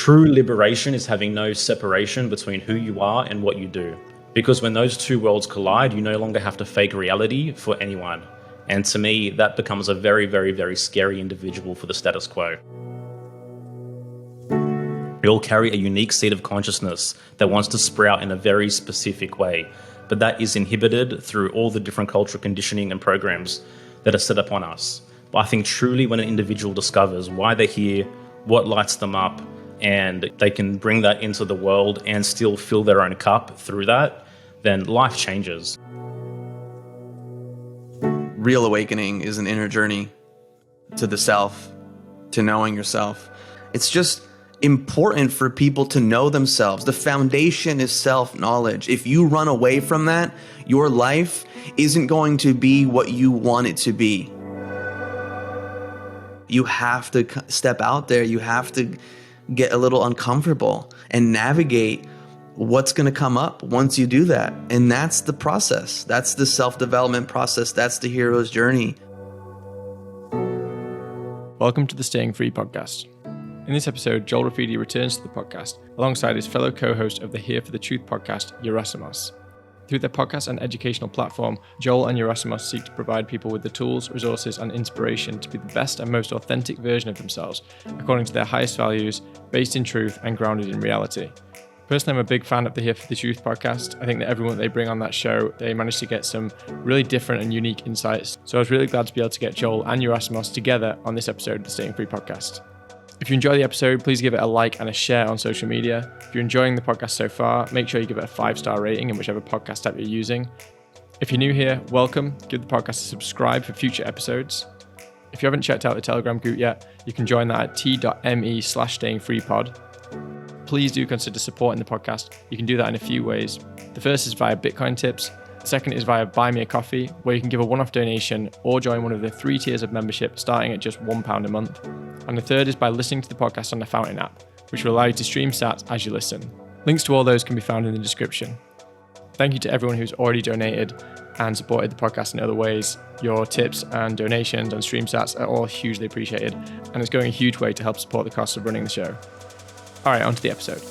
True liberation is having no separation between who you are and what you do. Because when those two worlds collide, you no longer have to fake reality for anyone. And to me, that becomes a very, very, very scary individual for the status quo. We all carry a unique seed of consciousness that wants to sprout in a very specific way, but that is inhibited through all the different cultural conditioning and programs that are set up on us. But I think truly when an individual discovers why they're here, what lights them up, and they can bring that into the world and still fill their own cup through that, then life changes. Real awakening is an inner journey to the self, to knowing yourself. It's just important for people to know themselves. The foundation is self-knowledge. If you run away from that, your life isn't going to be what you want it to be. You have to step out there. You have to get a little uncomfortable and navigate what's going to come up once you do that. And that's the process. That's the self-development process. That's the hero's journey. Welcome to the Staying Free podcast. In this episode, Joel Rafidi returns to the podcast alongside his fellow co-host of the Here for the Truth podcast, Yerasimos. Through their podcast and educational platform, Joel and Yerasimos seek to provide people with the tools, resources, and inspiration to be the best and most authentic version of themselves, according to their highest values, based in truth and grounded in reality. Personally, I'm a big fan of the Here for the Truth podcast. I think that everyone that they bring on that show, they manage to get some really different and unique insights. So I was really glad to be able to get Joel and Yerasimos together on this episode of the Staying Free podcast. If you enjoy the episode, please give it a like and a share on social media. If you're enjoying the podcast so far, make sure you give it a 5-star rating in whichever podcast app you're using. If you're new here, welcome. Give the podcast a subscribe for future episodes. If you haven't checked out the Telegram group yet, you can join that at t.me/stayingfreepod. Please do consider supporting the podcast. You can do that in a few ways. The first is via Bitcoin tips. The second is via Buy Me a Coffee, where you can give a one-off donation or join one of the 3 tiers of membership starting at just £1 a month. And the third is by listening to the podcast on the Fountain app, which will allow you to stream sats as you listen. Links to all those can be found in the description. Thank you to everyone who's already donated and supported the podcast in other ways. Your tips and donations and stream sats are all hugely appreciated, and it's going a huge way to help support the cost of running the show. All right, on to the episode.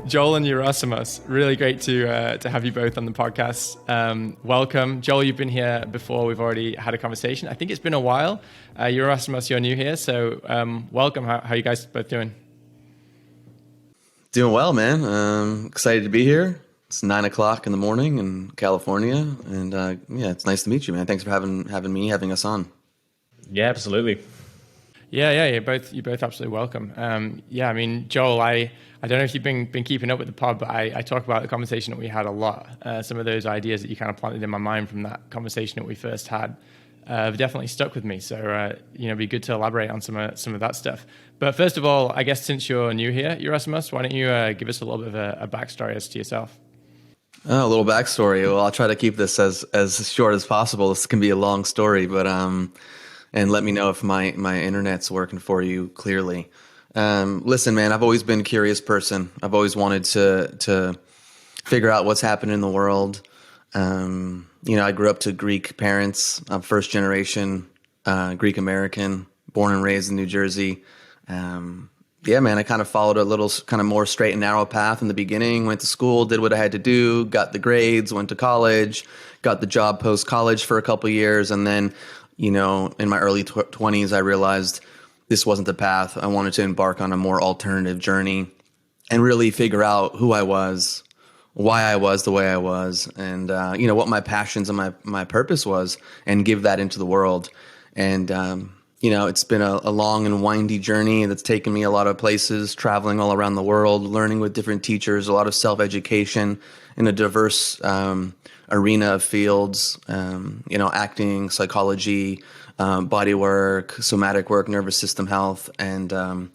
Joel and Yerasimos, really great to have you both on the podcast. Welcome. Joel, you've been here before. We've already had a conversation. I think it's been a while. Yerasimos, you're new here, so welcome. How are you guys both doing? Doing well, man. Excited to be here. It's 9 o'clock in the morning in California, and yeah, it's nice to meet you, man. Thanks for having us on. Yeah, absolutely. Yeah, you're both absolutely welcome. I mean, Joel, I don't know if you've been keeping up with the pod, but I talk about the conversation that we had a lot. Some of those ideas that you kind of planted in my mind from that conversation that we first had have definitely stuck with me. So, it'd be good to elaborate on some of that stuff. But first of all, I guess since you're new here, Yerasimos, why don't you give us a little bit of a backstory as to yourself? A little backstory. Well, I'll try to keep this as short as possible. This can be a long story, but and let me know if my internet's working for you clearly. Listen, man, I've always been a curious person. I've always wanted to figure out what's happening in the world. I grew up to Greek parents. I'm first generation Greek American, born and raised in New Jersey. I kind of followed a little kind of more straight and narrow path in the beginning. Went to school, did what I had to do, got the grades, went to college, got the job post-college for a couple of years, and then in my early 20s, I realized this wasn't the path. I wanted to embark on a more alternative journey and really figure out who I was, why I was the way I was, and, what my passions and my purpose was, and give that into the world. And, it's been a long and windy journey that's taken me a lot of places, traveling all around the world, learning with different teachers, a lot of self-education in a diverse arena of fields, acting, psychology, body work, somatic work, nervous system health. And, I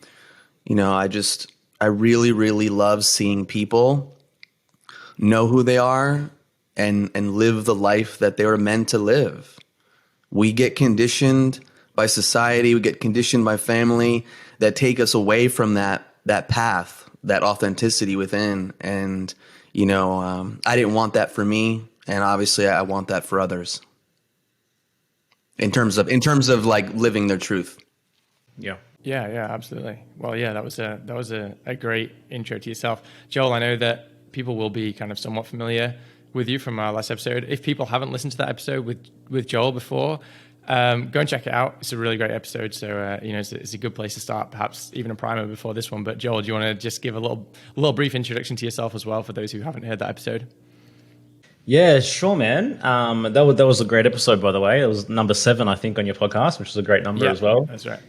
really, really love seeing people know who they are and live the life that they were meant to live. We get conditioned by society, we get conditioned by family that take us away from that path that authenticity within. And, I didn't want that for me. And obviously I want that for others in terms of like living their truth. Yeah. Yeah, absolutely. Well, yeah, that was a great intro to yourself. Joel, I know that people will be kind of somewhat familiar with you from our last episode. If people haven't listened to that episode with Joel before, go and check it out. It's a really great episode. So, it's a good place to start, perhaps even a primer before this one. But Joel, do you want to just give a little brief introduction to yourself as well for those who haven't heard that episode? Yeah, sure, man. That was a great episode, by the way. It was number 7, I think, on your podcast, which is a great number as well. That's right.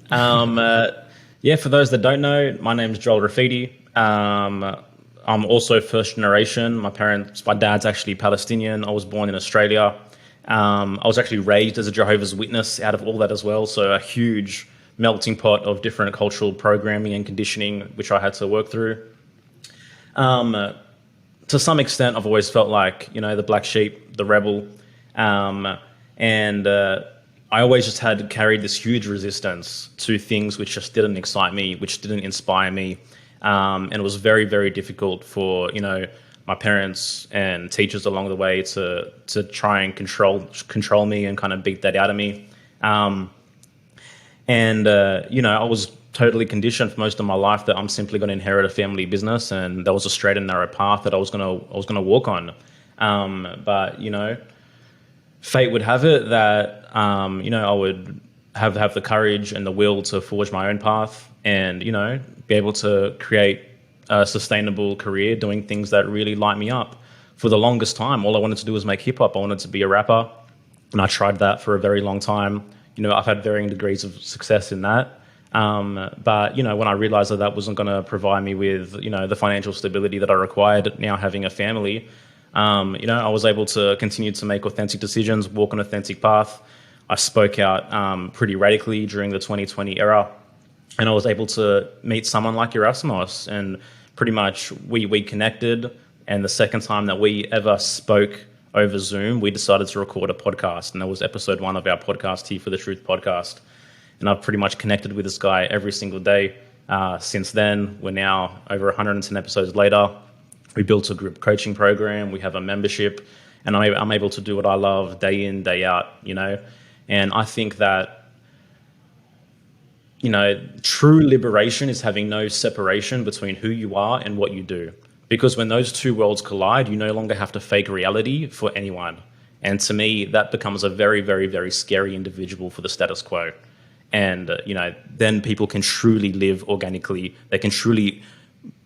For those that don't know, my name is Joel Rafidi. I'm also first generation. My dad's actually Palestinian. I was born in Australia. I was actually raised as a Jehovah's Witness out of all that as well. So a huge melting pot of different cultural programming and conditioning, which I had to work through. To some extent, I've always felt like, the black sheep, the rebel. I always just had carried this huge resistance to things which just didn't excite me, which didn't inspire me. And it was very, very difficult for, my parents and teachers along the way to try and control me and kind of beat that out of me. I was totally conditioned for most of my life that I'm simply going to inherit a family business, and that was a straight and narrow path that I was going to walk on. Fate would have it that, I would have the courage and the will to forge my own path and, be able to create a sustainable career doing things that really light me up. For the longest time, all I wanted to do was make hip hop. I wanted to be a rapper, and I tried that for a very long time. I've had varying degrees of success in that. But when I realized that wasn't going to provide me with, the financial stability that I required now having a family, I was able to continue to make authentic decisions, walk an authentic path. I spoke out pretty radically during the 2020 era, and I was able to meet someone like Yerasimos, and pretty much we connected. And the second time that we ever spoke over Zoom, we decided to record a podcast, and that was episode 1 of our podcast, Here for the Truth podcast. And I've pretty much connected with this guy every single day since then. We're now over 110 episodes later. We built a group coaching program. We have a membership, and I'm able to do what I love day in, day out, And I think that, true liberation is having no separation between who you are and what you do. Because when those two worlds collide, you no longer have to fake reality for anyone. And to me, that becomes a very, very, very scary individual for the status quo. And, then people can truly live organically. They can truly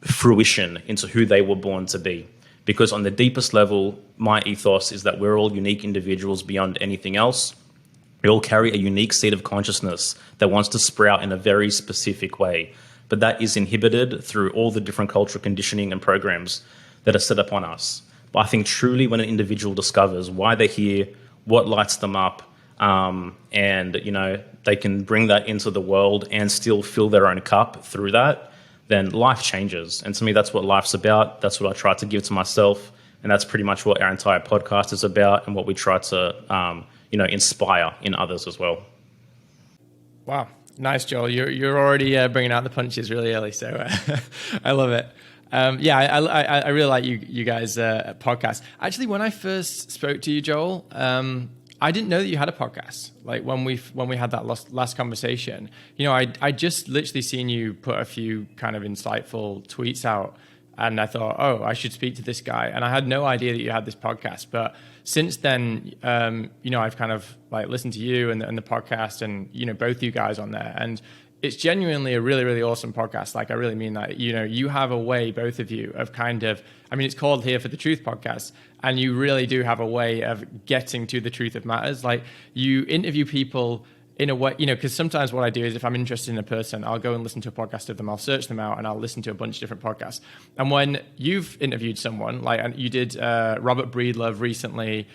fruition into who they were born to be. Because on the deepest level, my ethos is that we're all unique individuals beyond anything else. We all carry a unique seed of consciousness that wants to sprout in a very specific way. But that is inhibited through all the different cultural conditioning and programs that are set upon us. But I think truly when an individual discovers why they're here, what lights them up, and they can bring that into the world and still fill their own cup through that, then life changes. And to me, that's what life's about. That's what I try to give to myself. And that's pretty much what our entire podcast is about, and what we try to, inspire in others as well. Wow. Nice, Joel. You're already bringing out the punches really early. So I love it. I really like you guys' podcast. Actually, when I first spoke to you, Joel, I didn't know that you had a podcast. Like when we had that last conversation, I just literally seen you put a few kind of insightful tweets out, and I thought, oh, I should speak to this guy. And I had no idea that you had this podcast. But since then, I've kind of like listened to you and the podcast, and both you guys on there, and it's genuinely a really, really awesome podcast. Like, I really mean that. You have a way, both of you, of kind of, it's called Here for the Truth podcast, and you really do have a way of getting to the truth of matters. Like, you interview people in a way, because sometimes what I do is, if I'm interested in a person, I'll go and listen to a podcast of them, I'll search them out, and I'll listen to a bunch of different podcasts. And when you've interviewed someone, like, and you did Robert Breedlove recently,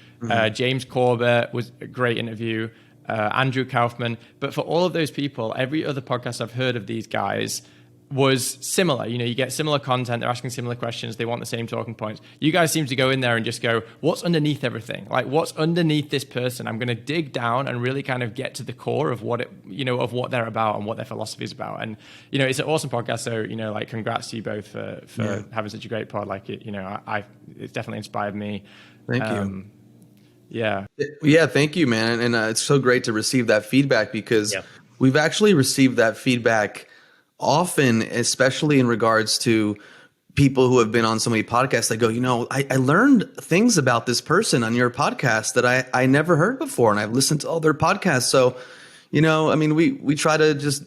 James Corbett was a great interview, Andrew Kaufman. But for all of those people, every other podcast I've heard of these guys, was similar. You get similar content, they're asking similar questions, they want the same talking points. You guys seem to go in there and just go, what's underneath everything? Like, what's underneath this person? I'm going to dig down and really kind of get to the core of what of what they're about and what their philosophy is about. And, it's an awesome podcast. So, like, congrats to you both for having such a great pod. Like, it's definitely inspired me. Thank you. Yeah. Yeah, thank you, man. And it's so great to receive that feedback because we've actually received that feedback often, especially in regards to people who have been on so many podcasts. They go, I learned things about this person on your podcast that I never heard before, and I've listened to all their podcasts. So, we try to just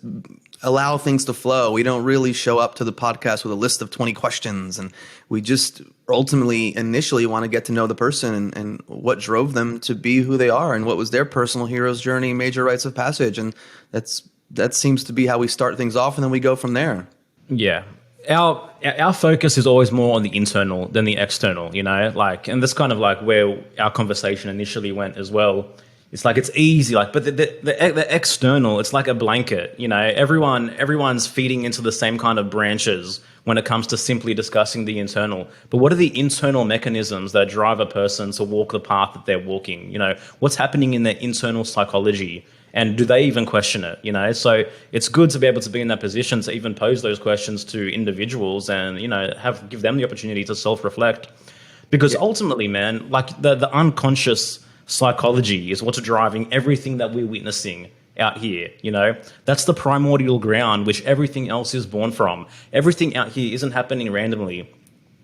allow things to flow. We don't really show up to the podcast with a list of 20 questions, and we just ultimately initially want to get to know the person and what drove them to be who they are and what was their personal hero's journey, major rites of passage. And that seems to be how we start things off, and then we go from there. Yeah. Our focus is always more on the internal than the external, and that's kind of like where our conversation initially went as well. It's like, it's easy, but the external, it's like a blanket, everyone's feeding into the same kind of branches when it comes to simply discussing the internal. But what are the internal mechanisms that drive a person to walk the path that they're walking? What's happening in their internal psychology? And do they even question it? So it's good to be able to be in that position to even pose those questions to individuals and, give them the opportunity to self-reflect. Because ultimately, man, like the unconscious psychology is what's driving everything that we're witnessing out here. That's the primordial ground which everything else is born from. Everything out here isn't happening randomly.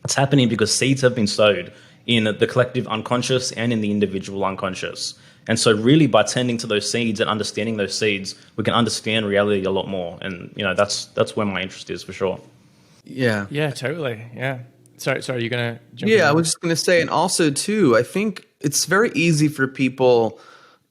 It's happening because seeds have been sowed in the collective unconscious and in the individual unconscious. And so really by tending to those seeds and understanding those seeds, we can understand reality a lot more. And, that's where my interest is for sure. Yeah. Yeah, totally. Yeah. Sorry, you're going to jump in? Yeah, I was just going to say, and also too, I think it's very easy for people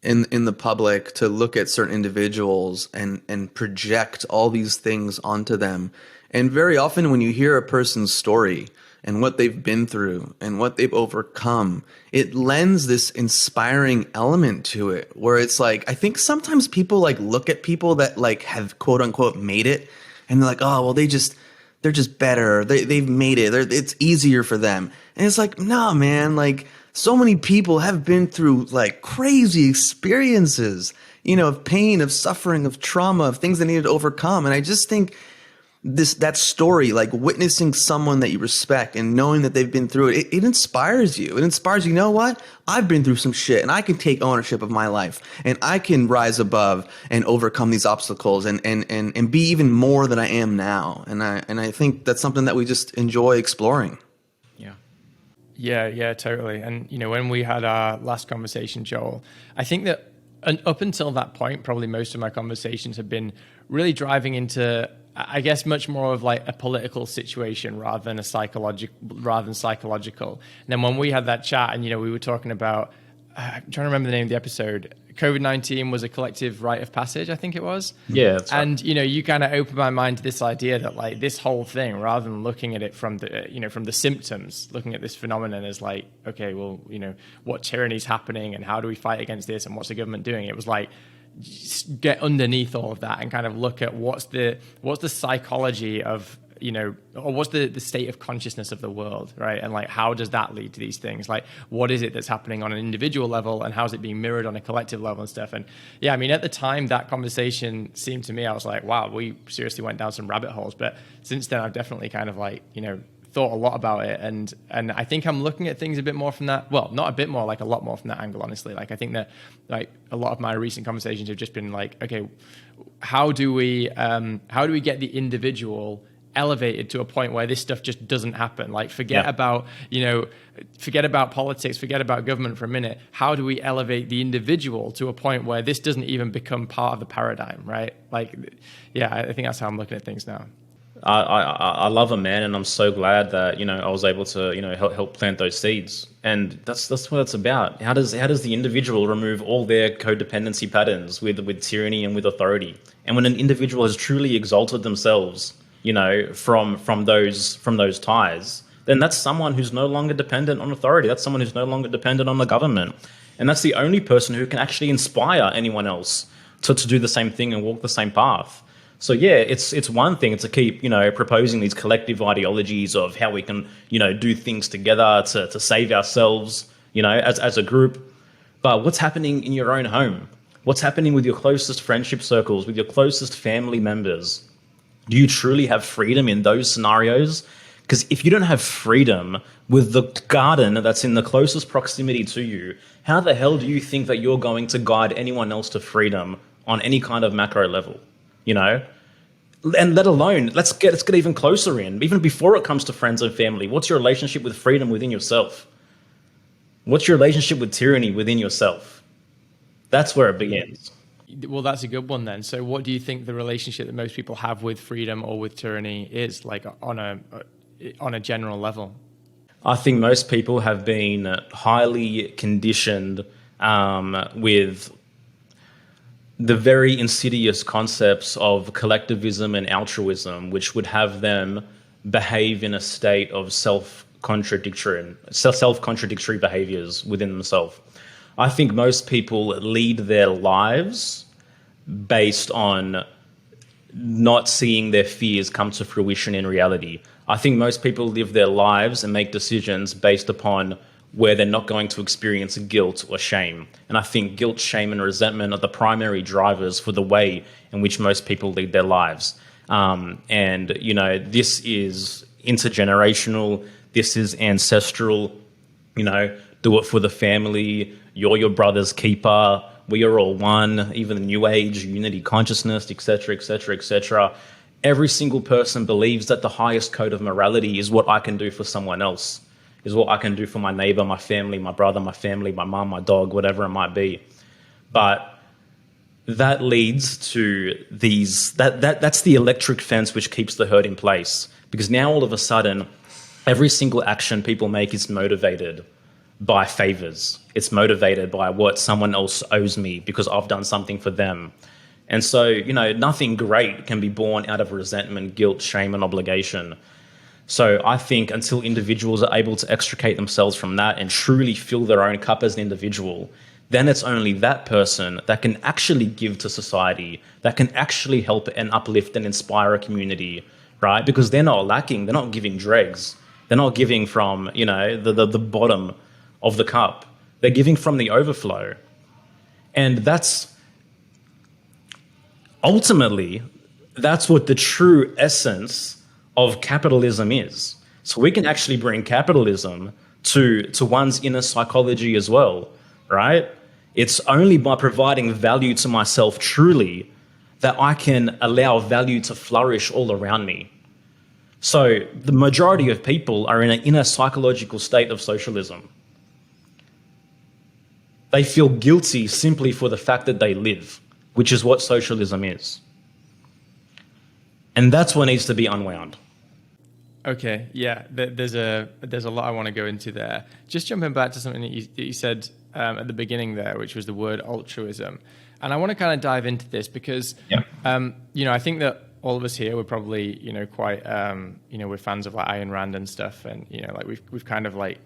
in the public to look at certain individuals and project all these things onto them. And very often when you hear a person's story and what they've been through and what they've overcome, it lends this inspiring element to it where it's like, I think sometimes people look at people that have quote unquote made it and they're like, oh, well, they're just better. They've made it. It's easier for them. And it's like, no, man, so many people have been through crazy experiences, of pain, of suffering, of trauma, of things they needed to overcome. And I just think that story, witnessing someone that you respect and knowing that they've been through it, it inspires you. It inspires you. You know what? I've been through some shit and I can take ownership of my life and I can rise above and overcome these obstacles and be even more than I am now. And I think that's something that we just enjoy exploring. Yeah, totally. And, when we had our last conversation, Joel, I think that up until that point, probably most of my conversations have been really driving into, I guess, much more of a political situation rather than psychological. And then when we had that chat and, we were talking about, I'm trying to remember the name of the episode. COVID-19 was a collective rite of passage, I think it was. Yeah, that's right. And, you kind of opened my mind to this idea that this whole thing, rather than looking at it from the, from the symptoms, looking at this phenomenon as okay, well, what tyranny is happening and how do we fight against this and what's the government doing? It was just get underneath all of that and kind of look at what's the psychology of, or what's the state of consciousness of the world, right? And how does that lead to these things? What is it that's happening on an individual level and how's it being mirrored on a collective level and stuff? And yeah, I mean, at the time that conversation seemed to me, I was like, wow, we seriously went down some rabbit holes. But since then I've definitely kind of thought a lot about it. And I think I'm looking at things a bit more from that, well, not a bit more, a lot more from that angle, honestly. I think that a lot of my recent conversations have just been okay, how do we get the individual elevated to a point where this stuff just doesn't happen? Forget about politics, forget about government for a minute. How do we elevate the individual to a point where this doesn't even become part of the paradigm, right? I think that's how I'm looking at things now. I love it, man, and I'm so glad that I was able to help plant those seeds, and that's what it's about. How does the individual remove all their codependency patterns with tyranny and with authority? And when an individual has truly exalted themselves, from those ties, then that's someone who's no longer dependent on authority. That's someone who's no longer dependent on the government, and that's the only person who can actually inspire anyone else to do the same thing and walk the same path. So yeah, it's one thing to keep, proposing these collective ideologies of how we can, do things together to save ourselves, as a group. But what's happening in your own home? What's happening with your closest friendship circles, with your closest family members? Do you truly have freedom in those scenarios? Because if you don't have freedom with the garden that's in the closest proximity to you, how the hell do you think that you're going to guide anyone else to freedom on any kind of macro level? And let alone, let's get even closer in, even before it comes to friends and family. What's your relationship with freedom within yourself? What's your relationship with tyranny within yourself? That's where it begins. Well, that's a good one then. So what do you think the relationship that most people have with freedom or with tyranny is, like on a general level? I think most people have been highly conditioned with the very insidious concepts of collectivism and altruism, which would have them behave in a state of self-contradictory behaviors within themselves. I think most people lead their lives based on not seeing their fears come to fruition in reality. I think most people live their lives and make decisions based upon where they're not going to experience guilt or shame. And I think guilt, shame, and resentment are the primary drivers for the way in which most people lead their lives. This is intergenerational, this is ancestral, do it for the family, you're your brother's keeper, we are all one, even the New Age, unity consciousness, etc., etc., etc. Every single person believes that the highest code of morality is what I can do for someone else, is what I can do for my neighbor, my family, my brother, my family, my mom, my dog, whatever it might be. But that leads to that's the electric fence which keeps the herd in place. Because now all of a sudden, every single action people make is motivated by favors. It's motivated by what someone else owes me because I've done something for them. And so, nothing great can be born out of resentment, guilt, shame, and obligation. So I think until individuals are able to extricate themselves from that and truly fill their own cup as an individual, then it's only that person that can actually give to society, that can actually help and uplift and inspire a community, right? Because they're not lacking, they're not giving dregs. They're not giving from, the bottom of the cup. They're giving from the overflow. And that's ultimately, that's what the true essence of capitalism is. So we can actually bring capitalism to one's inner psychology as well, right? It's only by providing value to myself truly that I can allow value to flourish all around me. So the majority of people are in an inner psychological state of socialism. They feel guilty simply for the fact that they live, which is what socialism is. And that's what needs to be unwound. Okay, yeah, there's a lot I want to go into there. Just jumping back to something that you said at the beginning there, which was the word altruism. And I want to kind of dive into this because, I think that all of us here, we're probably, quite, we're fans of like Ayn Rand and stuff. And, like we've kind of like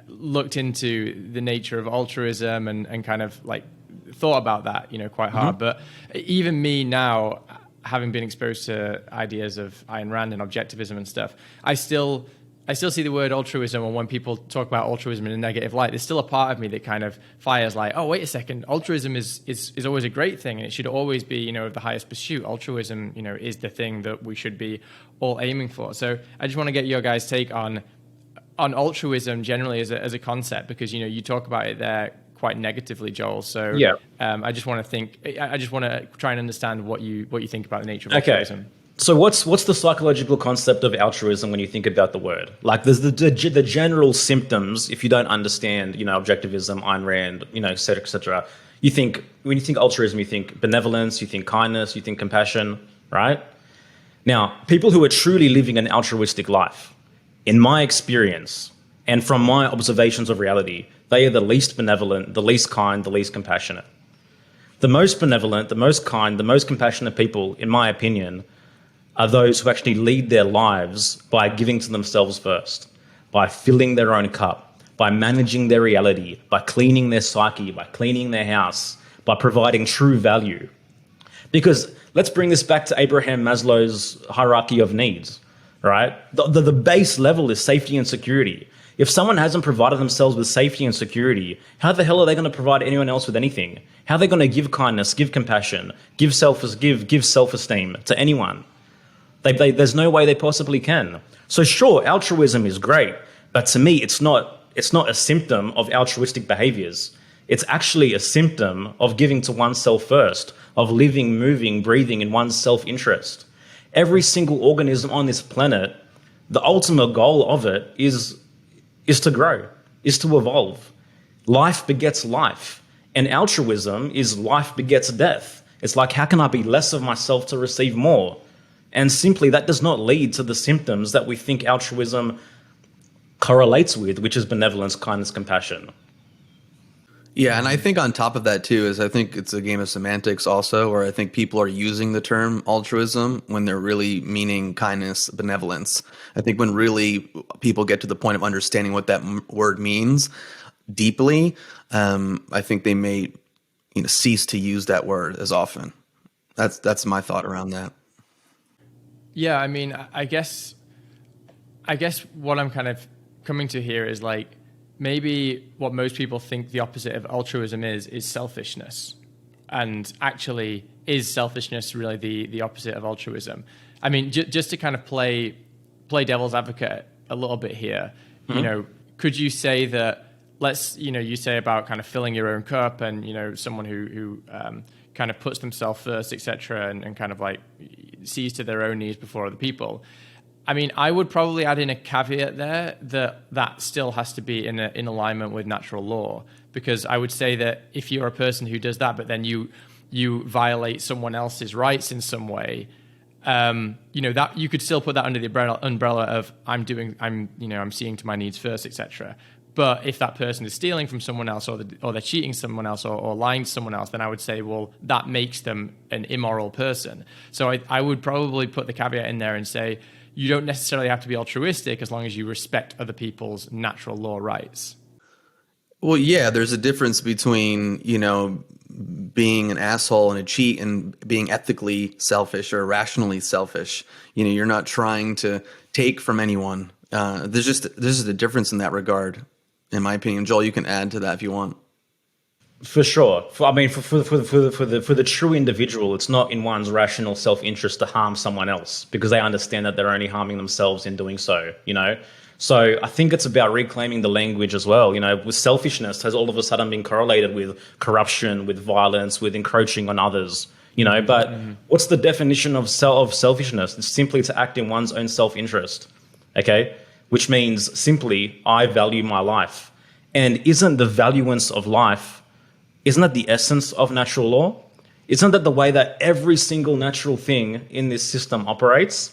looked into the nature of altruism and kind of like thought about that, quite hard. But even me now, having been exposed to ideas of Ayn Rand and objectivism and stuff, I still see the word altruism, and when people talk about altruism in a negative light, there's still a part of me that kind of fires like, oh, wait a second, altruism is always a great thing, and it should always be, of the highest pursuit. Altruism, is the thing that we should be all aiming for. So I just want to get your guys' take on altruism generally as a concept, because, you talk about it there quite negatively, Joel. So yeah. I just want to try and understand what you think about the nature of altruism. Okay. So what's the psychological concept of altruism when you think about the word? Like there's the general symptoms, if you don't understand, objectivism, Ayn Rand, et cetera, et cetera. When you think altruism, you think benevolence, you think kindness, you think compassion, right? Now, people who are truly living an altruistic life, in my experience, and from my observations of reality, they are the least benevolent, the least kind, the least compassionate. The most benevolent, the most kind, the most compassionate people, in my opinion, are those who actually lead their lives by giving to themselves first, by filling their own cup, by managing their reality, by cleaning their psyche, by cleaning their house, by providing true value. Because let's bring this back to Abraham Maslow's hierarchy of needs, right? The base level is safety and security. If someone hasn't provided themselves with safety and security, how the hell are they going to provide anyone else with anything? How are they going to give kindness, give compassion, give self-esteem to anyone? There's no way they possibly can. So sure, altruism is great, but to me, it's not a symptom of altruistic behaviors. It's actually a symptom of giving to oneself first, of living, moving, breathing in one's self-interest. Every single organism on this planet, the ultimate goal of it is to grow, is to evolve. Life begets life. And altruism is life begets death. It's like, how can I be less of myself to receive more? And simply, that does not lead to the symptoms that we think altruism correlates with, which is benevolence, kindness, compassion. Yeah, and I think on top of that too is I think it's a game of semantics also, where I think people are using the term altruism when they're really meaning kindness, benevolence. I think when really people get to the point of understanding what that word means deeply, I think they may cease to use that word as often. That's my thought around that. Yeah, I mean, I guess what I'm kind of coming to here is like, maybe what most people think the opposite of altruism is selfishness. And actually, is selfishness really the opposite of altruism? I mean, just to kind of play devil's advocate a little bit here, could you say that, you say about kind of filling your own cup and, someone who kind of puts themselves first, etc., and kind of like sees to their own needs before other people. I mean, I would probably add in a caveat there that still has to be in alignment with natural law, because I would say that if you're a person who does that, but then you violate someone else's rights in some way, that you could still put that under the umbrella of I'm seeing to my needs first, etc. But if that person is stealing from someone else, or they're cheating someone else, or lying to someone else, then I would say, well, that makes them an immoral person. So I would probably put the caveat in there and say, you don't necessarily have to be altruistic as long as you respect other people's natural law rights. Well, yeah, there's a difference between, being an asshole and a cheat and being ethically selfish or rationally selfish. You're not trying to take from anyone. There's just a difference in that regard, in my opinion. Joel, you can add to that if you want. For sure. For the true individual, it's not in one's rational self-interest to harm someone else, because they understand that they're only harming themselves in doing so, So I think it's about reclaiming the language as well. With selfishness has all of a sudden been correlated with corruption, with violence, with encroaching on others, But what's the definition of selfishness? It's simply to act in one's own self-interest, okay? Which means simply, I value my life. And isn't the valuance of life, isn't that the essence of natural law? Isn't that the way that every single natural thing in this system operates?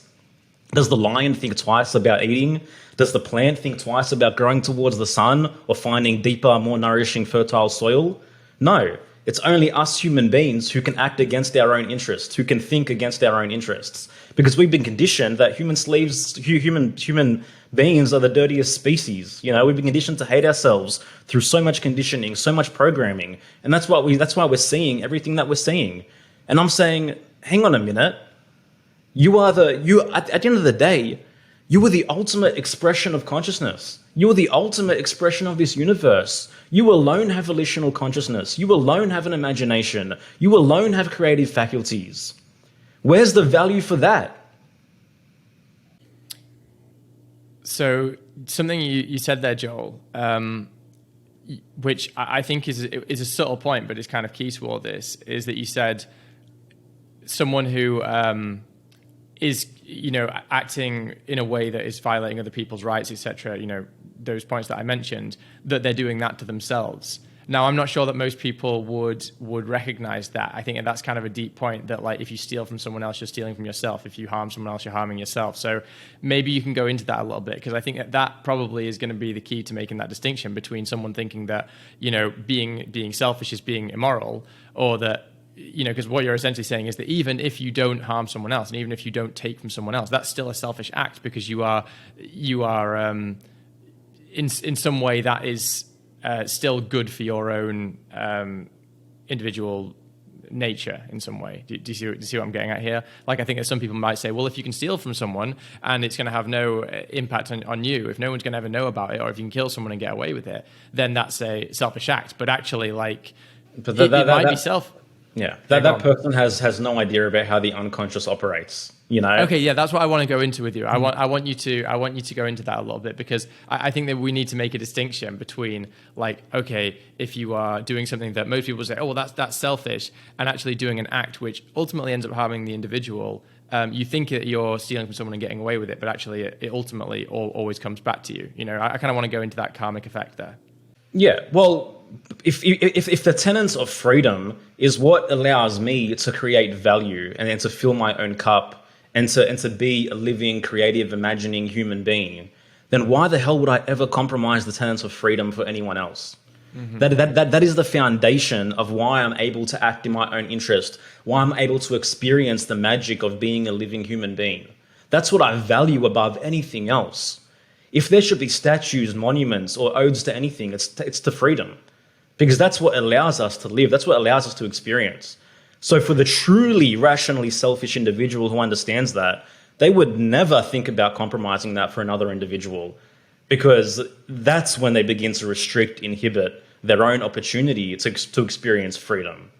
Does the lion think twice about eating? Does the plant think twice about growing towards the sun or finding deeper, more nourishing, fertile soil? No. It's only us human beings who can act against our own interests, who can think against our own interests. Because we've been conditioned that human beings are the dirtiest species. We've been conditioned to hate ourselves through so much conditioning, so much programming. And that's why we're seeing everything that we're seeing. And I'm saying, hang on a minute. At the end of the day, you are the ultimate expression of consciousness. You are the ultimate expression of this universe. You alone have volitional consciousness. You alone have an imagination. You alone have creative faculties. Where's the value for that? So something you said there, Joel, which I think is a subtle point, but is kind of key to all this, is that you said someone who is acting in a way that is violating other people's rights, etc. Those points that I mentioned, that they're doing that to themselves. Now, I'm not sure that most people would recognize that. I think that's kind of a deep point, that like if you steal from someone else, you're stealing from yourself. If you harm someone else, you're harming yourself. So maybe you can go into that a little bit, because I think that probably is going to be the key to making that distinction between someone thinking that being selfish is being immoral, or that because what you're essentially saying is that even if you don't harm someone else, and even if you don't take from someone else, that's still a selfish act, because you are in some way that is still good for your own individual nature in some way. Do you see what I'm getting at here? Like, I think that some people might say, well, if you can steal from someone and it's going to have no impact on you, if no one's going to ever know about it, or if you can kill someone and get away with it, then that's a selfish act. But actually, like, But it might be self. Yeah, that person has no idea about how the unconscious operates. Okay, yeah, that's what I want to go into with you. I want you to go into that a little bit, because I think that we need to make a distinction between, like, okay, if you are doing something that most people say, oh, well, that's selfish, and actually doing an act which ultimately ends up harming the individual. You think that you're stealing from someone and getting away with it, but actually it ultimately always comes back to you. I kind of want to go into that karmic effect there. Yeah, well, if the tenets of freedom is what allows me to create value and then to fill my own cup and to be a living, creative, imagining human being, then why the hell would I ever compromise the tenets of freedom for anyone else? Mm-hmm. That is the foundation of why I'm able to act in my own interest, why I'm able to experience the magic of being a living human being. That's what I value above anything else. If there should be statues, monuments, or odes to anything, it's to freedom. Because that's what allows us to live. That's what allows us to experience. So for the truly rationally selfish individual who understands that, they would never think about compromising that for another individual, because that's when they begin to restrict, inhibit their own opportunity to experience freedom,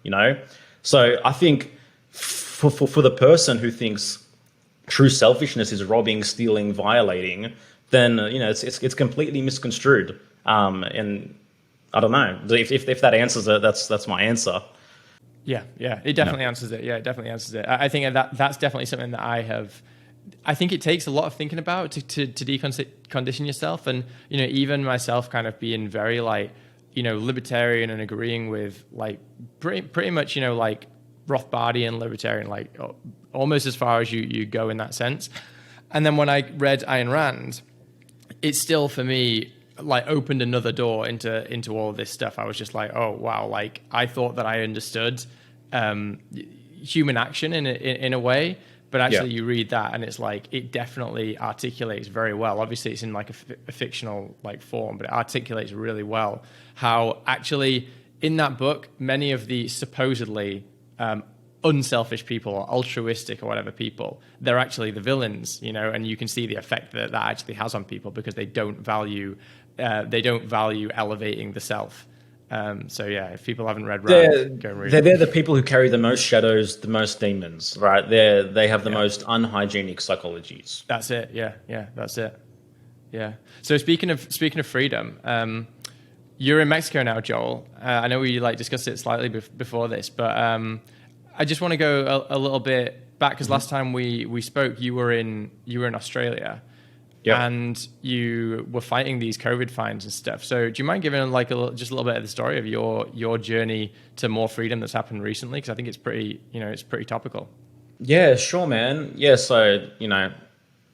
So I think for the person who thinks true selfishness is robbing, stealing, violating, then it's completely misconstrued. And I don't know if that answers it. That's my answer. Yeah, it definitely answers it. Yeah, it definitely answers it. I think that's definitely something that I think it takes a lot of thinking about to decondition yourself, and even myself kind of being very like libertarian and agreeing with like pretty much like Rothbardian libertarian, like almost as far as you go in that sense. And then when I read Ayn Rand, it still for me like opened another door into all of this stuff. I was just like, oh wow, like I thought that I understood human action in a way, but actually you read that and it's like it definitely articulates very well. Obviously it's in like a fictional like form, but it articulates really well how actually in that book many of the supposedly unselfish people or altruistic or whatever people, they're actually the villains, and you can see the effect that actually has on people because they don't value elevating the self. So yeah, if people haven't read Rand, go and read it. They're the people who carry the most shadows, the most demons, right? They have the most unhygienic psychologies. That's it. Yeah, that's it. Yeah. So speaking of freedom, you're in Mexico now, Joel. I know we discussed it slightly before this, but I just want to go a little bit back because last time we spoke, you were in Australia. Yep. And you were fighting these COVID fines and stuff. So do you mind giving just a little bit of the story of your journey to more freedom that's happened recently? Because I think it's pretty topical. Yeah, sure, man. Yeah, so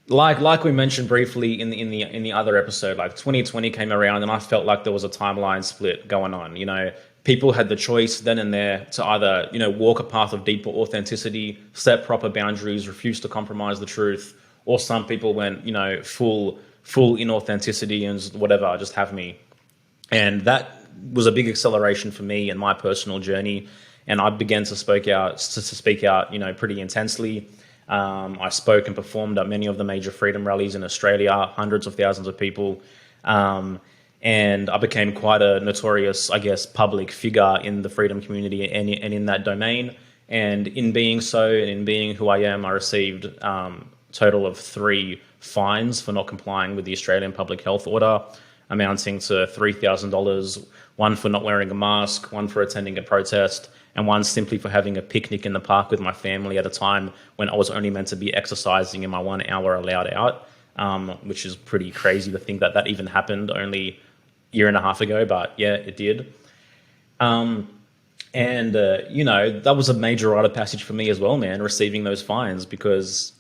like we mentioned briefly in the other episode, like 2020 came around and I felt like there was a timeline split going on. People had the choice then and there to either walk a path of deeper authenticity, set proper boundaries, refuse to compromise the truth. Or some people went, full inauthenticity and whatever, just have me. And that was a big acceleration for me in my personal journey. And I began to speak out, pretty intensely. I spoke and performed at many of the major freedom rallies in Australia, hundreds of thousands of people. And I became quite a notorious, I guess, public figure in the freedom community and in that domain. And in being so, and in being who I am, I received total of 3 fines for not complying with the Australian Public Health Order, amounting to $3,000, one for not wearing a mask, one for attending a protest, and one simply for having a picnic in the park with my family at a time when I was only meant to be exercising in my 1 hour allowed out, which is pretty crazy to think that even happened only a year and a half ago, but yeah, it did. That was a major rite of passage for me as well, man, receiving those fines, because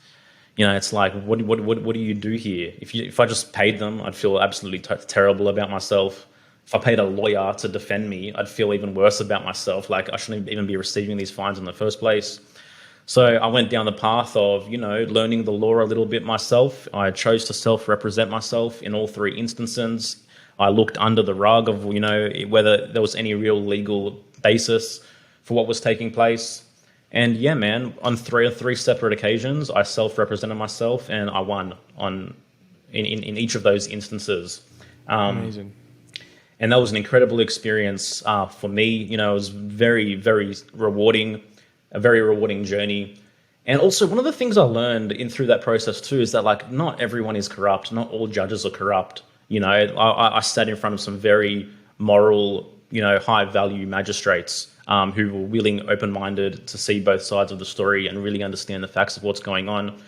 it's like, what do you do here? If I just paid them, I'd feel absolutely terrible about myself. If I paid a lawyer to defend me, I'd feel even worse about myself. Like I shouldn't even be receiving these fines in the first place. So I went down the path of, learning the law a little bit myself. I chose to self-represent myself in all 3 instances. I looked under the rug of, whether there was any real legal basis for what was taking place. And yeah, man, on three separate occasions, I self-represented myself and I won in each of those instances. Amazing. And that was an incredible experience for me. You know, it was very, very rewarding, a very rewarding journey. And also, one of the things I learned through that process too is that, like, not everyone is corrupt. Not all judges are corrupt. You know, I sat in front of some very moral, you know, high value magistrates who were willing, open-minded to see both sides of the story and really understand the facts of what's going on.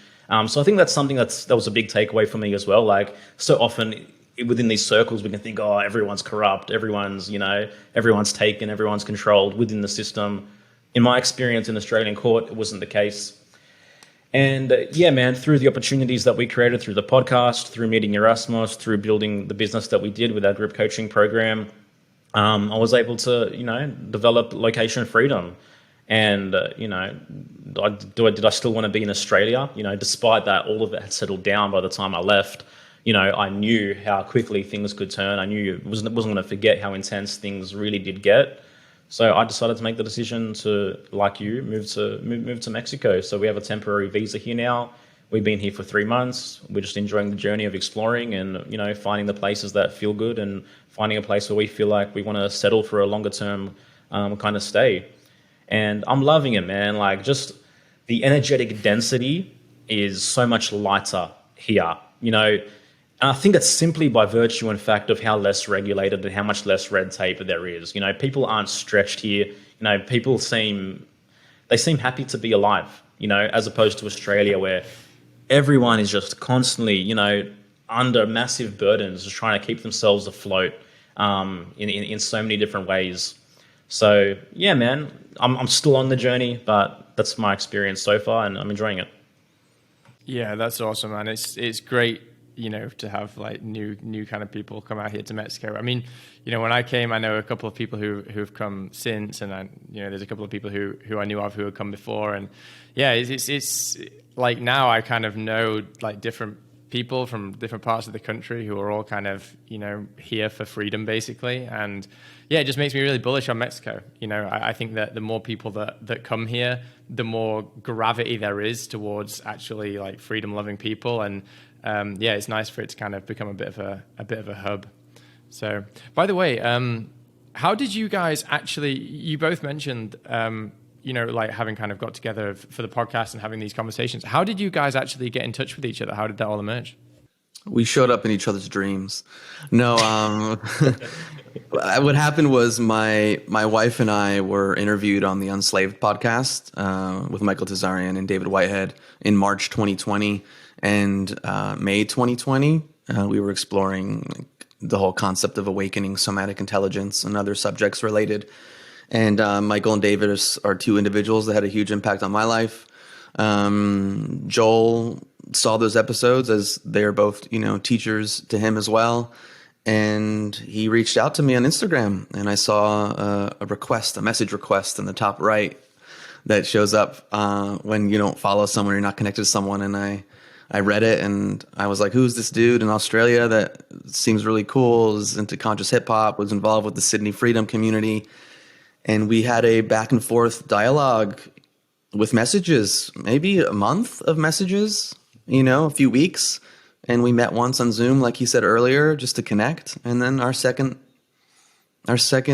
So I think that's something that was a big takeaway for me as well. Like, so often within these circles, we can think, oh, everyone's corrupt, everyone's taken, everyone's controlled within the system. In my experience in Australian court, it wasn't the case. And yeah, man, through the opportunities that we created through the podcast, through meeting Yerasimos, through building the business that we did with our group coaching program, I was able to, you know, develop location freedom. And, you know, did I still want to be in Australia? You know, despite that, all of it had settled down by the time I left. You know, I knew how quickly things could turn. I knew wasn't going to forget how intense things really did get. So I decided to make the decision to, like you, move to Mexico. So we have a temporary visa here now. We've been here for 3 months. We're just enjoying the journey of exploring and, you know, finding the places that feel good and finding a place where we feel like we want to settle for a longer term kind of stay. And I'm loving it, man. Like, just the energetic density is so much lighter here, you know. And I think it's simply by virtue and fact of how less regulated and how much less red tape there is. You know, people aren't stretched here. You know, people seem happy to be alive, you know, as opposed to Australia where everyone is just constantly, you know, under massive burdens, just trying to keep themselves afloat in so many different ways. So yeah, man, I'm still on the journey, but that's my experience so far, and I'm enjoying it. Yeah, that's awesome, man. It's great, you know, to have like new kind of people come out here to Mexico. I mean, you know, when I came, I know a couple of people who've come since, and you know, there's a couple of people who I knew of who had come before, and yeah, it's like now I kind of know like different people from different parts of the country who are all kind of, you know, here for freedom basically, and yeah, it just makes me really bullish on Mexico. You know, I think that the more people that come here, the more gravity there is towards actually like freedom-loving people, and yeah, it's nice for it to kind of become a bit of a hub. So, by the way, how did you guys actually? You both mentioned, you know, like having kind of got together for the podcast and having these conversations. How did you guys actually get in touch with each other? How did that all emerge? We showed up in each other's dreams. No, what happened was my wife and I were interviewed on the Unslaved podcast with Michael Tazarian and David Whitehead in March 2020, and May 2020 we were exploring the whole concept of awakening somatic intelligence and other subjects related. And Michael and David are two individuals that had a huge impact on my life. Joel saw those episodes as they're both, you know, teachers to him as well. And he reached out to me on Instagram, and I saw a message request in the top right that shows up when you don't follow someone, you're not connected to someone. And I read it, and I was like, who's this dude in Australia that seems really cool, is into conscious hip hop, was involved with the Sydney Freedom community. And we had a back and forth dialogue with messages, maybe a month of messages, you know, a few weeks. And we met once on Zoom, like he said earlier, just to connect. And then our second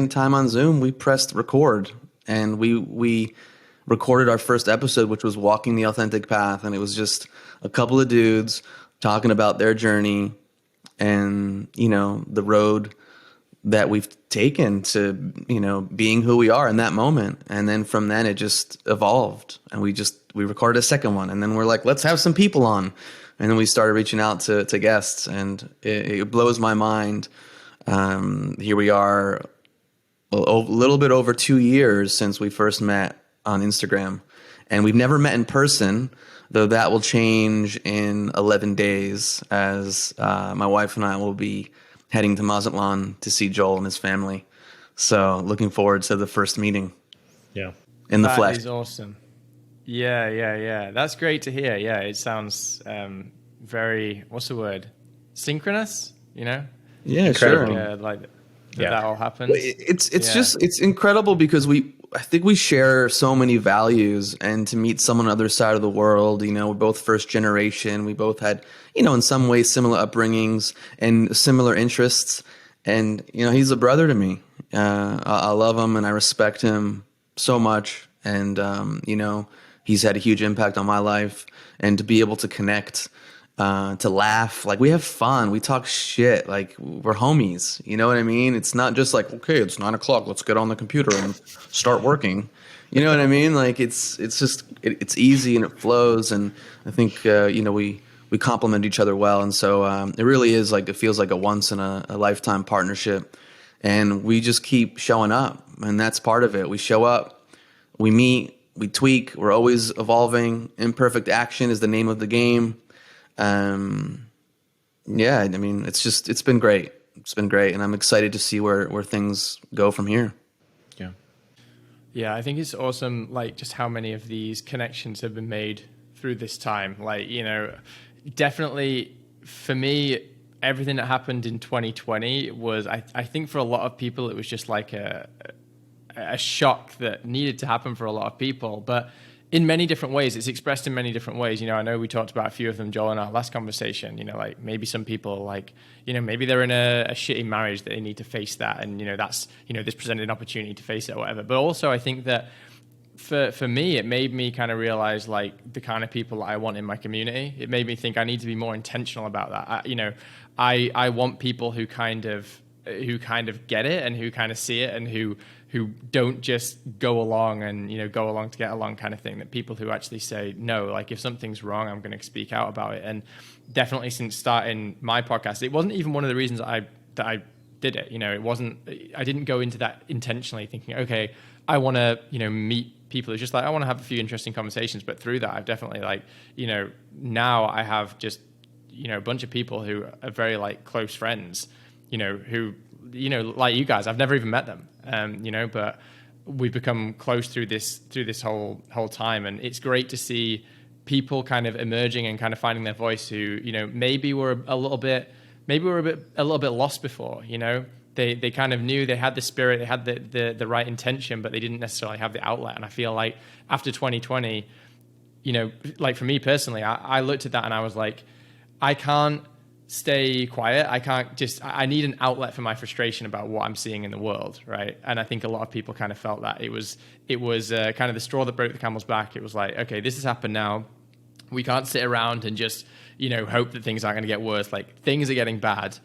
time on Zoom, we pressed record, and we recorded our first episode, which was Walking the Authentic Path. And it was just a couple of dudes talking about their journey and, you know, the road that we've taken to, you know, being who we are in that moment. And then from then it just evolved, and we recorded a second one, and then we're like, let's have some people on. And then we started reaching out to guests, and it blows my mind. Here we are a little bit over 2 years since we first met on Instagram, and we've never met in person, though that will change in 11 days as my wife and I will be heading to Mazatlan to see Joel and his family. So looking forward to the first meeting. Yeah. In the flesh. That is awesome. Yeah. That's great to hear. Yeah, it sounds very, what's the word? Synchronous, you know? Yeah, sure. Yeah, like that all happened. It's incredible because I think we share so many values, and to meet someone on the other side of the world, we're both first generation. We both had, in some ways similar upbringings and similar interests. And, he's a brother to me. I love him and I respect him so much. And, he's had a huge impact on my life, and to be able to connect, to laugh, like we have fun, we talk shit, like we're homies, you know what I mean? It's not just like, okay, it's 9:00, let's get on the computer and start working, you know what I mean? Like it's easy and it flows, and I think we complement each other well, and so it really is like, it feels like a once in a lifetime partnership, and we just keep showing up, and that's part of it. We show up, we meet, we tweak, we're always evolving. Imperfect action is the name of the game. It's been great. It's been great. And I'm excited to see where things go from here. Yeah. Yeah. I think it's awesome. Like just how many of these connections have been made through this time. Like, definitely for me, everything that happened in 2020 was, I think for a lot of people, it was just like a shock that needed to happen for a lot of people, but in many different ways. It's expressed in many different ways. I know we talked about a few of them, Joel, in our last conversation. Like maybe some people, like, maybe they're in a shitty marriage that they need to face that, and that's this presented an opportunity to face it or whatever. But also, I think that for me, it made me kind of realize like the kind of people that I want in my community. It made me think I need to be more intentional about that. I want people who kind of get it and who kind of see it, and who don't just go along and go along to get along kind of thing. That people who actually say no, like if something's wrong, I'm going to speak out about it. And definitely since starting my podcast, it wasn't even one of the reasons that I did it. It wasn't. I didn't go into that intentionally thinking, okay, I want to meet people. It's just like I want to have a few interesting conversations. But through that, I've definitely now I have just a bunch of people who are very like close friends, who like you guys, I've never even met them, but we've become close through this whole time, and it's great to see people kind of emerging and kind of finding their voice who maybe were a little bit lost before. They kind of knew they had the spirit, they had the right intention, but they didn't necessarily have the outlet. And I feel like after 2020, like for me personally, I looked at that and I was like, I can't stay quiet. I need an outlet for my frustration about what I'm seeing in the world, right? And I think a lot of people kind of felt that it was kind of the straw that broke the camel's back. It was like, okay, this has happened now. We can't sit around and just, hope that things aren't going to get worse. Like things are getting bad.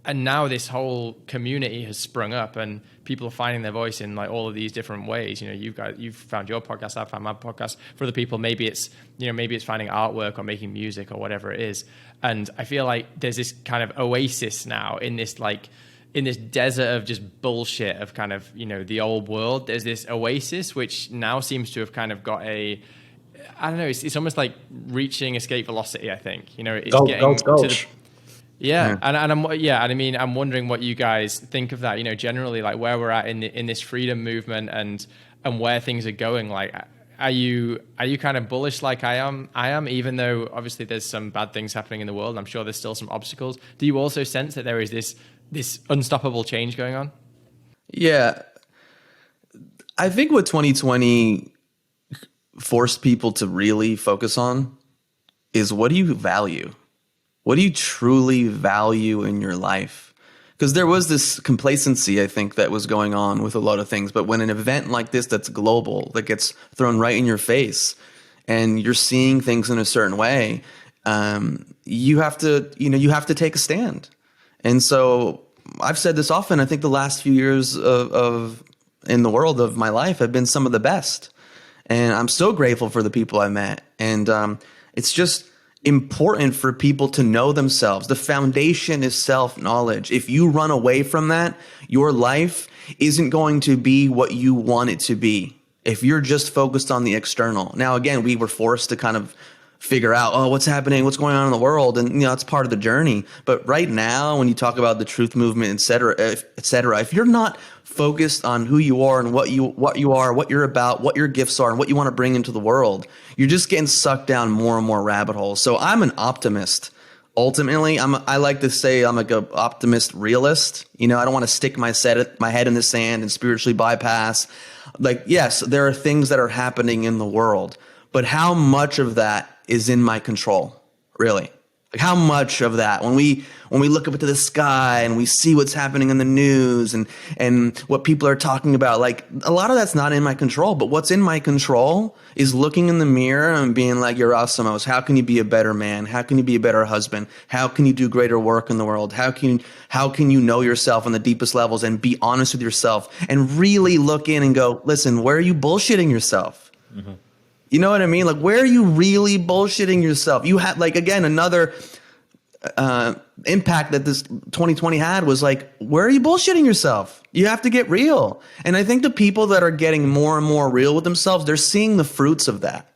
And now this whole community has sprung up, and people are finding their voice in like all of these different ways. You've found your podcast, I've found my podcast. For other people, maybe it's finding artwork or making music or whatever it is. And I feel like there's this kind of oasis now in this desert of just bullshit of kind of, the old world. There's this oasis, which now seems to have kind of got I don't know, it's almost like reaching escape velocity, I think. It's getting to the... Yeah. I'm wondering what you guys think of that, generally, like where we're at in this freedom movement and where things are going. Like, are you kind of bullish like I am, even though obviously there's some bad things happening in the world. I'm sure there's still some obstacles. Do you also sense that there is this unstoppable change going on? Yeah. I think what 2020 forced people to really focus on is, what do you value? What do you truly value in your life? Because there was this complacency, I think, that was going on with a lot of things. But when an event like this that's global, that gets thrown right in your face, and you're seeing things in a certain way, you have to take a stand. And so I've said this often. I think the last few years of in the world of my life have been some of the best. And I'm so grateful for the people I met. And it's just important for people to know themselves. The foundation is self-knowledge. If you run away from that, your life isn't going to be what you want it to be. If you're just focused on the external. Now, again, we were forced to kind of figure out, what's happening, what's going on in the world. And, it's part of the journey. But right now, when you talk about the truth movement, et cetera, if you're not focused on who you are and what you are, what you're about, what your gifts are, and what you want to bring into the world, you're just getting sucked down more and more rabbit holes. So I'm an optimist ultimately, I like to say I'm like an optimist realist. You know, I don't want to stick my head in the sand and spiritually bypass. Like, yes, there are things that are happening in the world, but how much of that is in my control, really? Like, how much of that, when we look up into the sky and we see what's happening in the news and what people are talking about, like, a lot of that's not in my control. But what's in my control is looking in the mirror and being like, Yerasimos, how can you be a better man? How can you be a better husband? How can you do greater work in the world? How can you know yourself on the deepest levels and be honest with yourself and really look in and go, listen, where are you bullshitting yourself? Mm-hmm. You know what I mean? Like, where are you really bullshitting yourself? You had, like, again, another impact that this 2020 had was like, where are you bullshitting yourself? You have to get real. And I think the people that are getting more and more real with themselves, they're seeing the fruits of that.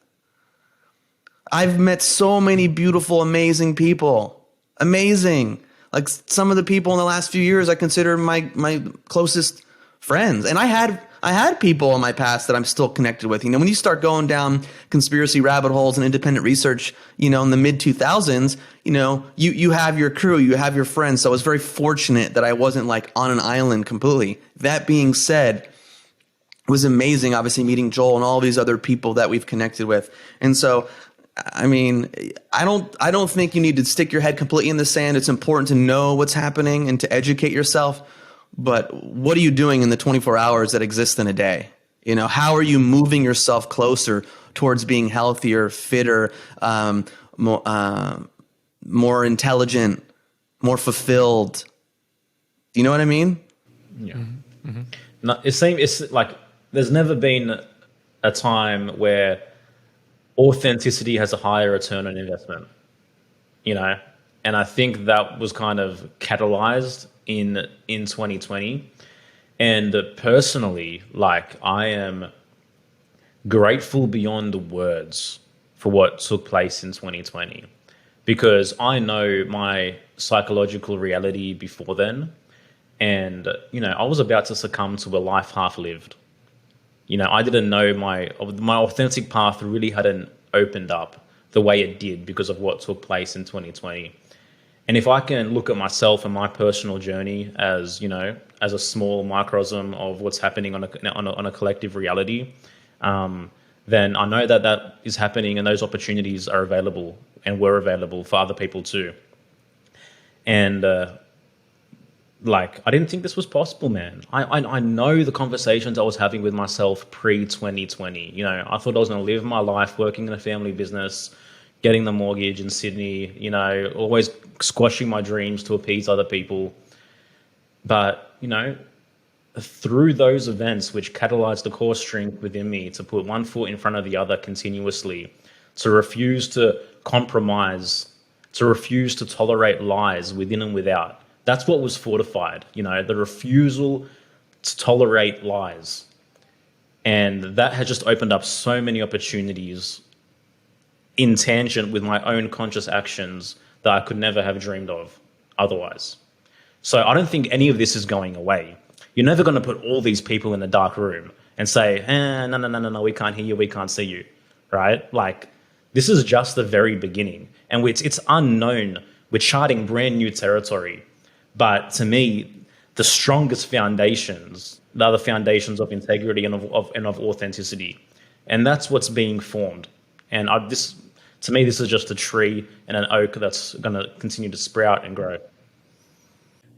I've met so many beautiful, amazing people. Amazing. Like, some of the people in the last few years I consider my closest friends. And I had people in my past that I'm still connected with. You know, when you start going down conspiracy rabbit holes and independent research, you know, in the mid 2000s, you know, you have your crew, you have your friends. So I was very fortunate that I wasn't like on an island completely. That being said, it was amazing, obviously, meeting Joel and all these other people that we've connected with. And so, I mean, I don't think you need to stick your head completely in the sand. It's important to know what's happening and to educate yourself. But what are you doing in the 24 hours that exist in a day? You know, how are you moving yourself closer towards being healthier, fitter, more intelligent, more fulfilled? Do you know what I mean? Yeah. Mm-hmm. No, it's like there's never been a time where authenticity has a higher return on investment, you know? And I think that was kind of catalyzed in 2020. And personally, like, I am grateful beyond the words for what took place in 2020, because I know my psychological reality before then. And, you know, I was about to succumb to a life half lived. You know, I didn't know my authentic path really hadn't opened up the way it did because of what took place in 2020. And if I can look at myself and my personal journey as, you know, as a small microcosm of what's happening on a collective reality, then I know that is happening and those opportunities are available and were available for other people too. And like, I didn't think this was possible, man. I know the conversations I was having with myself pre-2020. You know, I thought I was going to live my life working in a family business, getting the mortgage in Sydney, you know, always squashing my dreams to appease other people. But, you know, through those events which catalyzed the core strength within me to put one foot in front of the other continuously, to refuse to compromise, to refuse to tolerate lies within and without, that's what was fortified, you know, the refusal to tolerate lies. And that has just opened up so many opportunities in tangent with my own conscious actions that I could never have dreamed of otherwise. So I don't think any of this is going away. You're never going to put all these people in a dark room and say, no, we can't hear you, we can't see you, right? Like, this is just the very beginning. And it's unknown. We're charting brand new territory. But to me, the strongest foundations are the foundations of integrity and of authenticity. And that's what's being formed. And to me, this is just a tree and an oak that's going to continue to sprout and grow.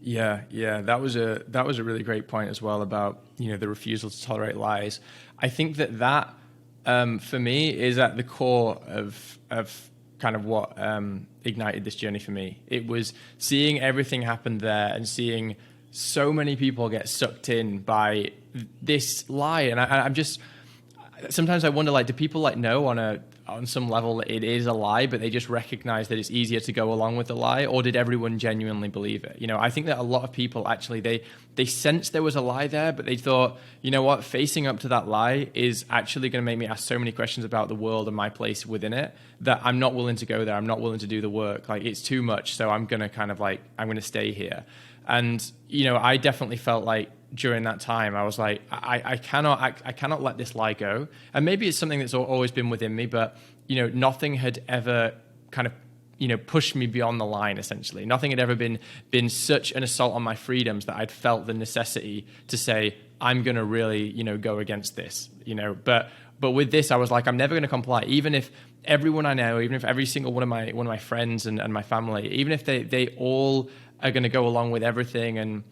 Yeah, that was a really great point as well about, you know, the refusal to tolerate lies. I think that for me is at the core of kind of what ignited this journey for me. It was seeing everything happen there and seeing so many people get sucked in by this lie, and I'm just sometimes I wonder, like, do people like know on some level that it is a lie, but they just recognize that it's easier to go along with the lie, or did everyone genuinely believe it? You know, I think that a lot of people actually, they sensed there was a lie there, but they thought, you know what, facing up to that lie is actually going to make me ask so many questions about the world and my place within it that I'm not willing to go there. I'm not willing to do the work. Like, it's too much. So I'm going to kind of like, I'm going to stay here. And, you know, I definitely felt like during that time, I was like, I cannot let this lie go. And maybe it's something that's always been within me, but, you know, nothing had ever kind of, pushed me beyond the line, essentially. Nothing had ever been such an assault on my freedoms that I'd felt the necessity to say, I'm going to really, go against this, But with this, I was like, I'm never going to comply. Even if everyone I know, even if every single one of my friends and my family, even if they all are going to go along with everything, and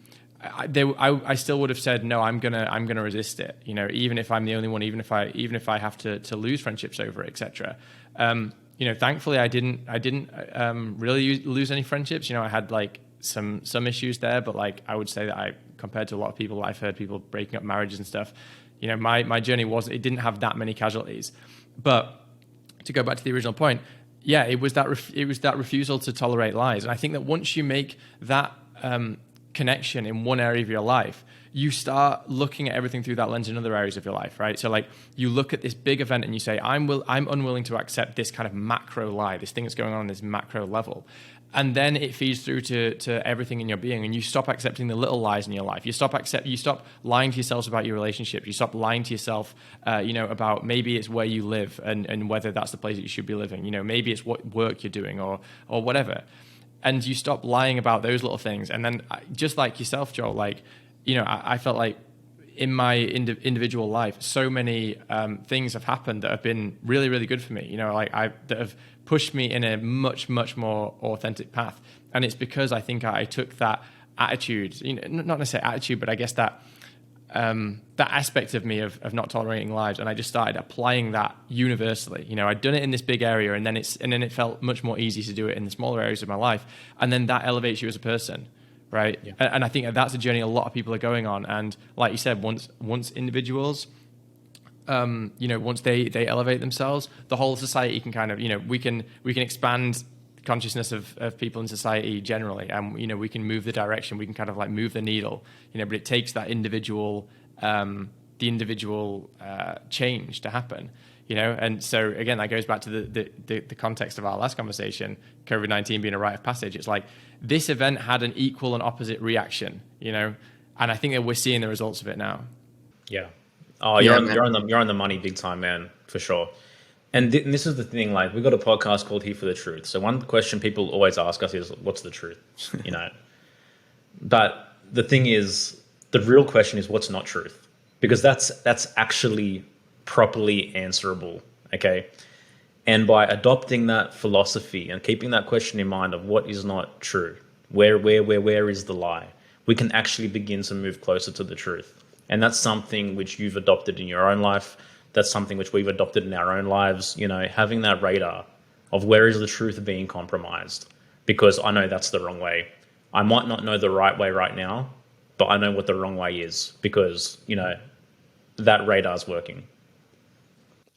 I still would have said no. I'm gonna resist it. Even if I'm the only one, even if I have to lose friendships over it, etc. Thankfully, I didn't really lose any friendships. I had like some issues there, but like I would say that compared to a lot of people, I've heard people breaking up marriages and stuff. My journey it didn't have that many casualties. But to go back to the original point, yeah, it was that refusal to tolerate lies. And I think that once you make that connection in one area of your life, you start looking at everything through that lens in other areas of your life, right? So like you look at this big event and you say, I'm unwilling to accept this kind of macro lie, this thing that's going on this macro level. And then it feeds through to everything in your being, and you stop accepting the little lies in your life. You stop lying to yourselves about your relationship. You stop lying to yourself, about maybe it's where you live and whether that's the place that you should be living. Maybe it's what work you're doing or whatever. And you stop lying about those little things. And then just like yourself, Joel, I felt like in my individual life, so many things have happened that have been really, really good for me, that have pushed me in a much, much more authentic path. And it's because I think I took that attitude, not necessarily attitude, but I guess that aspect of me of not tolerating lies, and I just started applying that universally. I'd done it in this big area, and then it felt much more easy to do it in the smaller areas of my life, and then that elevates you as a person, right? Yeah. And I think that's a journey a lot of people are going on. And like you said, once individuals, once they elevate themselves, the whole society can kind of, we can expand consciousness of people in society generally, and we can move the direction, we can kind of like move the needle, but it takes that individual change to happen, and so again, that goes back to the context of our last conversation, COVID-19 being a rite of passage. It's like this event had an equal and opposite reaction, and I think that we're seeing the results of it now. Yeah. Oh, you're on the money big time, man, for sure. And this is the thing, like, we've got a podcast called Here for the Truth. So one question people always ask us is, what's the truth? But the thing is, the real question is, what's not truth? Because that's actually properly answerable, okay? And by adopting that philosophy and keeping that question in mind of what is not true, where is the lie, we can actually begin to move closer to the truth. And that's something which you've adopted in your own life. That's something which we've adopted in our own lives, having that radar of where is the truth being compromised, because I know that's the wrong way. I might not know the right way right now, but I know what the wrong way is, because, that radar's working.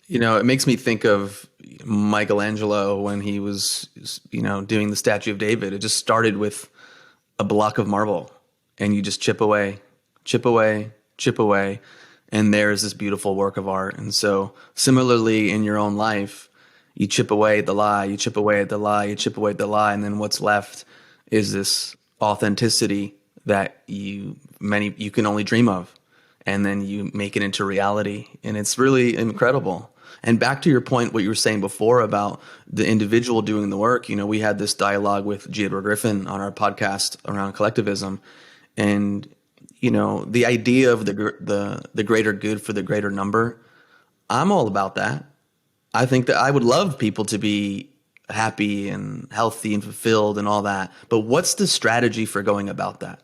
It makes me think of Michelangelo when he was, doing the Statue of David. It just started with a block of marble, and you just chip away, and there's this beautiful work of art. And so similarly in your own life, you chip away at the lie, you chip away at the lie, you chip away at the lie, and then what's left is this authenticity that you can only dream of, and then you make it into reality, and it's really incredible. And back to your point, what you were saying before about the individual doing the work, we had this dialogue with G. Edward Griffin on our podcast around collectivism, and the idea of the greater good for the greater number, I'm all about that. I think that I would love people to be happy and healthy and fulfilled and all that. But what's the strategy for going about that?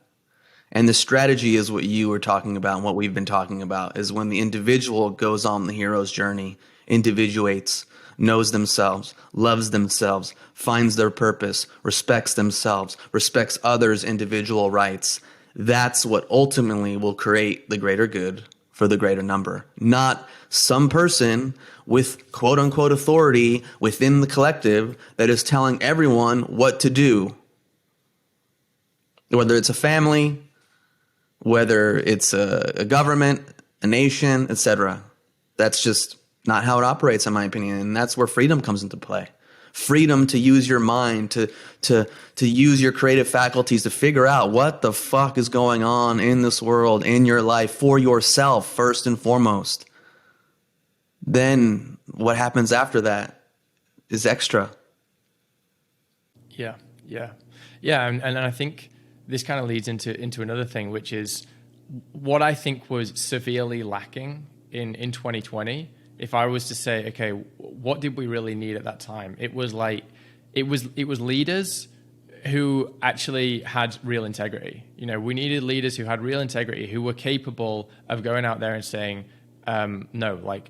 And the strategy is what you were talking about, and what we've been talking about, is when the individual goes on the hero's journey, individuates, knows themselves, loves themselves, finds their purpose, respects themselves, respects others' individual rights. That's what ultimately will create the greater good for the greater number, not some person with quote unquote authority within the collective that is telling everyone what to do. Whether it's a family, whether it's a government, a nation, etc. That's just not how it operates, in my opinion. And that's where freedom comes into play. Freedom to use your mind, to use your creative faculties to figure out what the fuck is going on in this world, in your life, for yourself, first and foremost. Then what happens after that is extra. Yeah, yeah, yeah, and I think this kind of leads into another thing, which is what I think was severely lacking in 2020. If I was to say, okay, what did we really need at that time? It was leaders who actually had real integrity. We needed leaders who had real integrity, who were capable of going out there and saying, no,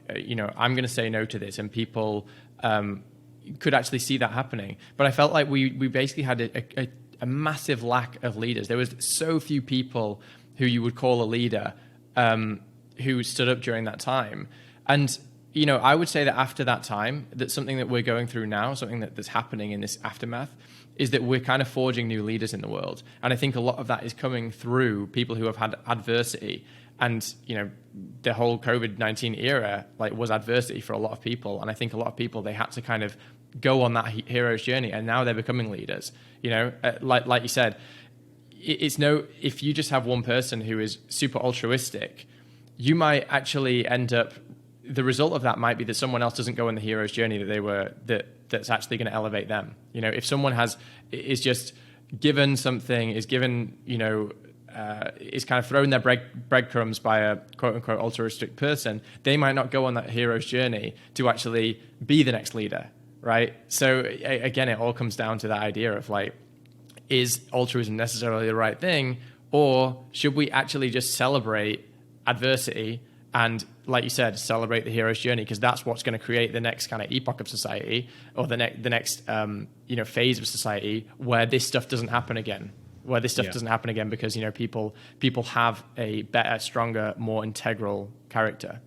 I'm going to say no to this, and people could actually see that happening. But I felt like we basically had a massive lack of leaders. There was so few people who you would call a leader who stood up during that time. And I would say that after that time, that something that we're going through now, something that's happening in this aftermath, is that we're kind of forging new leaders in the world. And I think a lot of that is coming through people who have had adversity. And, the whole COVID-19 era was adversity for a lot of people. And I think a lot of people, they had to kind of go on that hero's journey, and now they're becoming leaders. Like you said, if you just have one person who is super altruistic, you might actually end up, the result of that might be that someone else doesn't go on the hero's journey that's actually going to elevate them. If someone is just given something, is given, is kind of thrown their breadcrumbs by a quote unquote altruistic person, they might not go on that hero's journey to actually be the next leader, right? So again, it all comes down to that idea of is altruism necessarily the right thing, or should we actually just celebrate adversity and, like you said, celebrate the hero's journey, because that's what's going to create the next kind of epoch of society, or the next phase of society where this stuff doesn't happen again. Because people have a better, stronger, more integral character.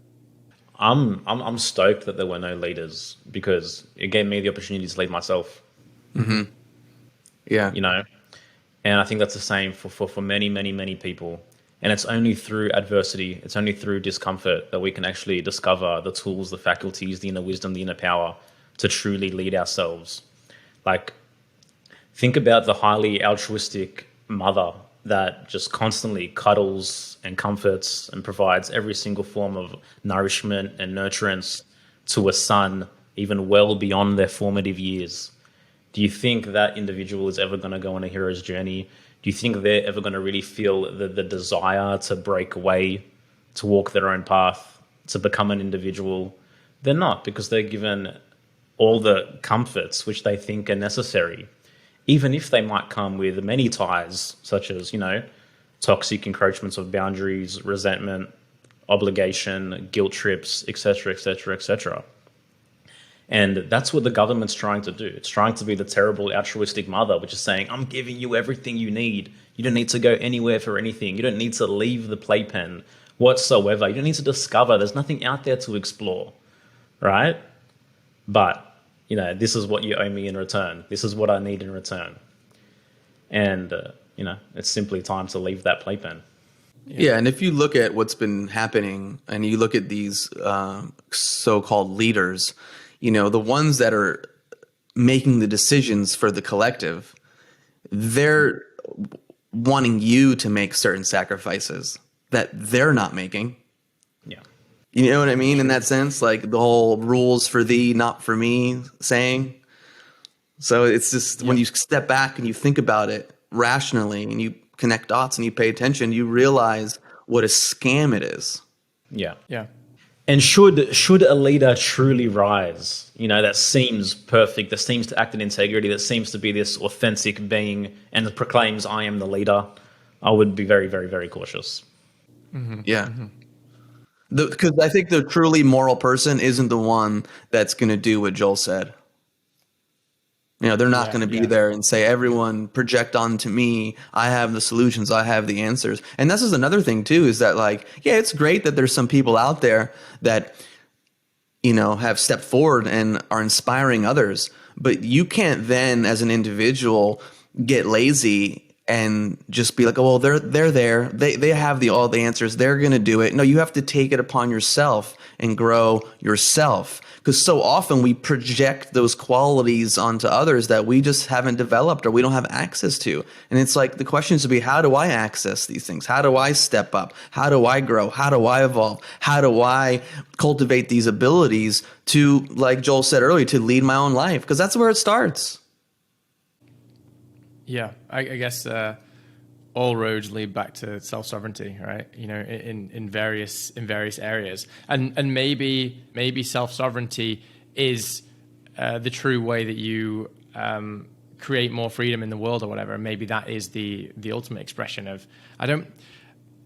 I'm stoked that there were no leaders, because it gave me the opportunity to lead myself. Mm-hmm. Yeah. And I think that's the same for many, many, many people. And it's only through adversity, it's only through discomfort that we can actually discover the tools, the faculties, the inner wisdom, the inner power to truly lead ourselves. Think about the highly altruistic mother that just constantly cuddles and comforts and provides every single form of nourishment and nurturance to a son, even well beyond their formative years. Do you think that individual is ever going to go on a hero's journey? Do you think they're ever going to really feel the desire to break away, to walk their own path, to become an individual? They're not, because they're given all the comforts which they think are necessary, even if they might come with many ties, such as, toxic encroachments of boundaries, resentment, obligation, guilt trips, etc., etc., etc. And that's what the government's trying to do. It's trying to be the terrible altruistic mother, which is saying, I'm giving you everything you need. You don't need to go anywhere for anything. You don't need to leave the playpen whatsoever. You don't need to discover. There's nothing out there to explore, right? But, this is what you owe me in return. This is what I need in return. And, it's simply time to leave that playpen. Yeah, and if you look at what's been happening and you look at these so-called leaders, the ones that are making the decisions for the collective, they're wanting you to make certain sacrifices that they're not making. Yeah. You know what I mean? In that sense, the whole rules for thee, not for me saying. So it's just when you step back and you think about it rationally and you connect dots and you pay attention, you realize what a scam it is. Yeah. Yeah. And should a leader truly rise, that seems perfect, that seems to act in integrity, that seems to be this authentic being and proclaims, I am the leader, I would be very, very, very cautious. Mm-hmm. Yeah. Mm-hmm. Because I think the truly moral person isn't the one that's going to do what Joel said. They're not going to be there and say, everyone project onto me. I have the solutions. I have the answers. And this is another thing too, is that it's great that there's some people out there that, have stepped forward and are inspiring others. But you can't then as an individual get lazy and just be like, oh, well, they're there. They have all the answers. They're going to do it. No, you have to take it upon yourself and grow yourself. Because so often we project those qualities onto others that we just haven't developed or we don't have access to. And it's the question should be, how do I access these things? How do I step up? How do I grow? How do I evolve? How do I cultivate these abilities to, like Joel said earlier, to lead my own life? Because that's where it starts. Yeah, I guess all roads lead back to self-sovereignty, right? In various areas, and maybe self-sovereignty is the true way that you create more freedom in the world or whatever. And maybe that is the ultimate expression of,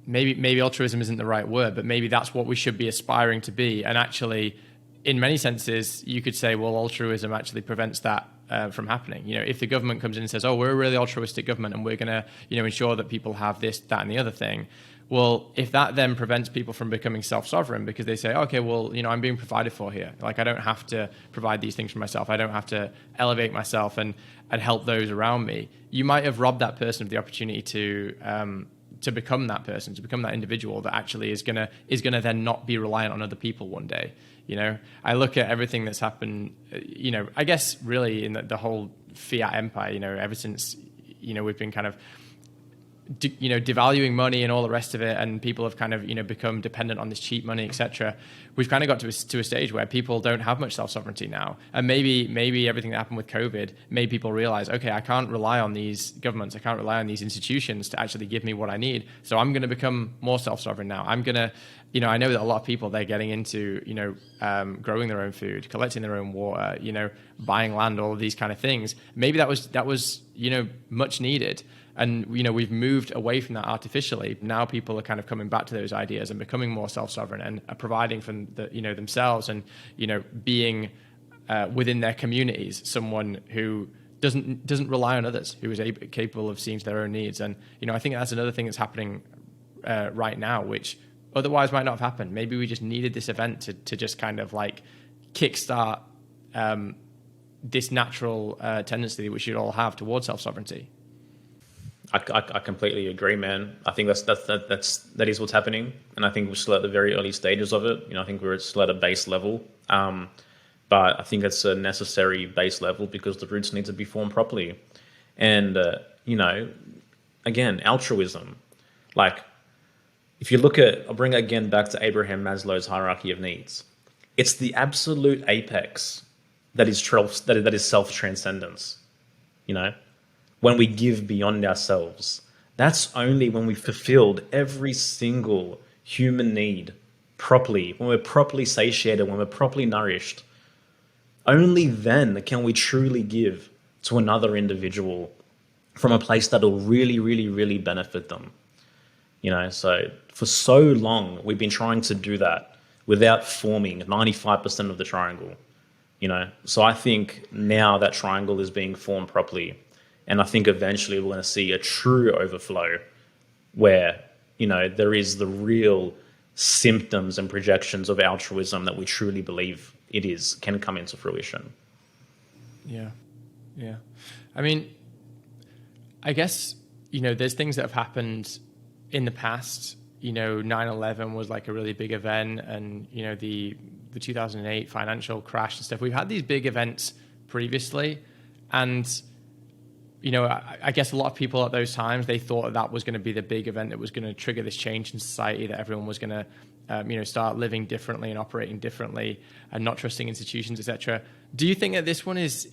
maybe altruism isn't the right word, but maybe that's what we should be aspiring to be. And actually, in many senses, you could say, well, altruism actually prevents that from happening. If the government comes in and says, oh, we're a really altruistic government and we're going to, ensure that people have this, that, and the other thing. Well, if that then prevents people from becoming self-sovereign because they say, okay, well, I'm being provided for here. Like, I don't have to provide these things for myself. I don't have to elevate myself and help those around me. You might have robbed that person of the opportunity to become that person, to become that individual that actually is gonna then not be reliant on other people one day. I look at everything that's happened, I guess really in the whole fiat empire, ever since, we've been kind of, devaluing money and all the rest of it, and people have kind of, become dependent on this cheap money, etc. We've kind of got to a stage where people don't have much self-sovereignty now. And maybe everything that happened with COVID made people realize, okay, I can't rely on these governments, I can't rely on these institutions to actually give me what I need. So I'm going to become more self-sovereign now. I'm going to, I know that a lot of people, they're getting into, growing their own food, collecting their own water, buying land, all of these kind of things. Maybe that was, much needed. And, we've moved away from that artificially. Now people are kind of coming back to those ideas and becoming more self-sovereign and are providing for themselves and, being within their communities, someone who doesn't rely on others, who is capable of seeing to their own needs. And, I think that's another thing that's happening right now, which otherwise might not have happened. Maybe we just needed this event to just kind of like kickstart this natural tendency that we should all have towards self-sovereignty. I completely agree, man. I think that is what's happening, and I think we're still at the very early stages of it. I think we're still at a base level, but I think it's a necessary base level because the roots need to be formed properly. And again, altruism. Like, if you look at, I'll bring it again back to Abraham Maslow's hierarchy of needs. It's the absolute apex that is self-transcendence. When we give beyond ourselves, that's only when we've fulfilled every single human need properly, when we're properly satiated, when we're properly nourished. Only then can we truly give to another individual from a place that will really, really, really benefit them. So for so long, we've been trying to do that without forming 95% of the triangle. So I think now that triangle is being formed properly. And I think eventually we're going to see a true overflow where, there is the real symptoms and projections of altruism that we truly believe can come into fruition. Yeah. Yeah. I mean, I guess, there's things that have happened in the past. 9/11 was like a really big event, and, the 2008 financial crash and stuff. We've had these big events previously, and I guess a lot of people at those times, they thought that was going to be the big event that was going to trigger this change in society, that everyone was going to, start living differently and operating differently and not trusting institutions, etc. Do you think that this one is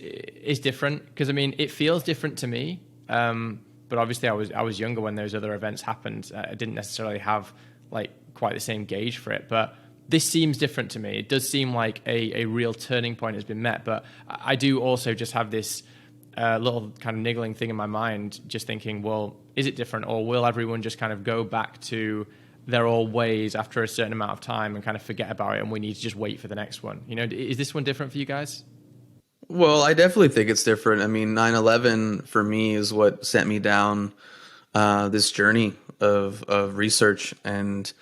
different? Because, it feels different to me. But obviously I was younger when those other events happened. I didn't necessarily have like quite the same gauge for it, but this seems different to me. It does seem like a real turning point has been met, but I do also just have this little kind of niggling thing in my mind, just thinking, well, is it different, or will everyone just kind of go back to their old ways after a certain amount of time and kind of forget about it, and we need to just wait for the next one? Is this one different for you guys? Well, I definitely think it's different. 9/11 for me is what sent me down this journey of research and,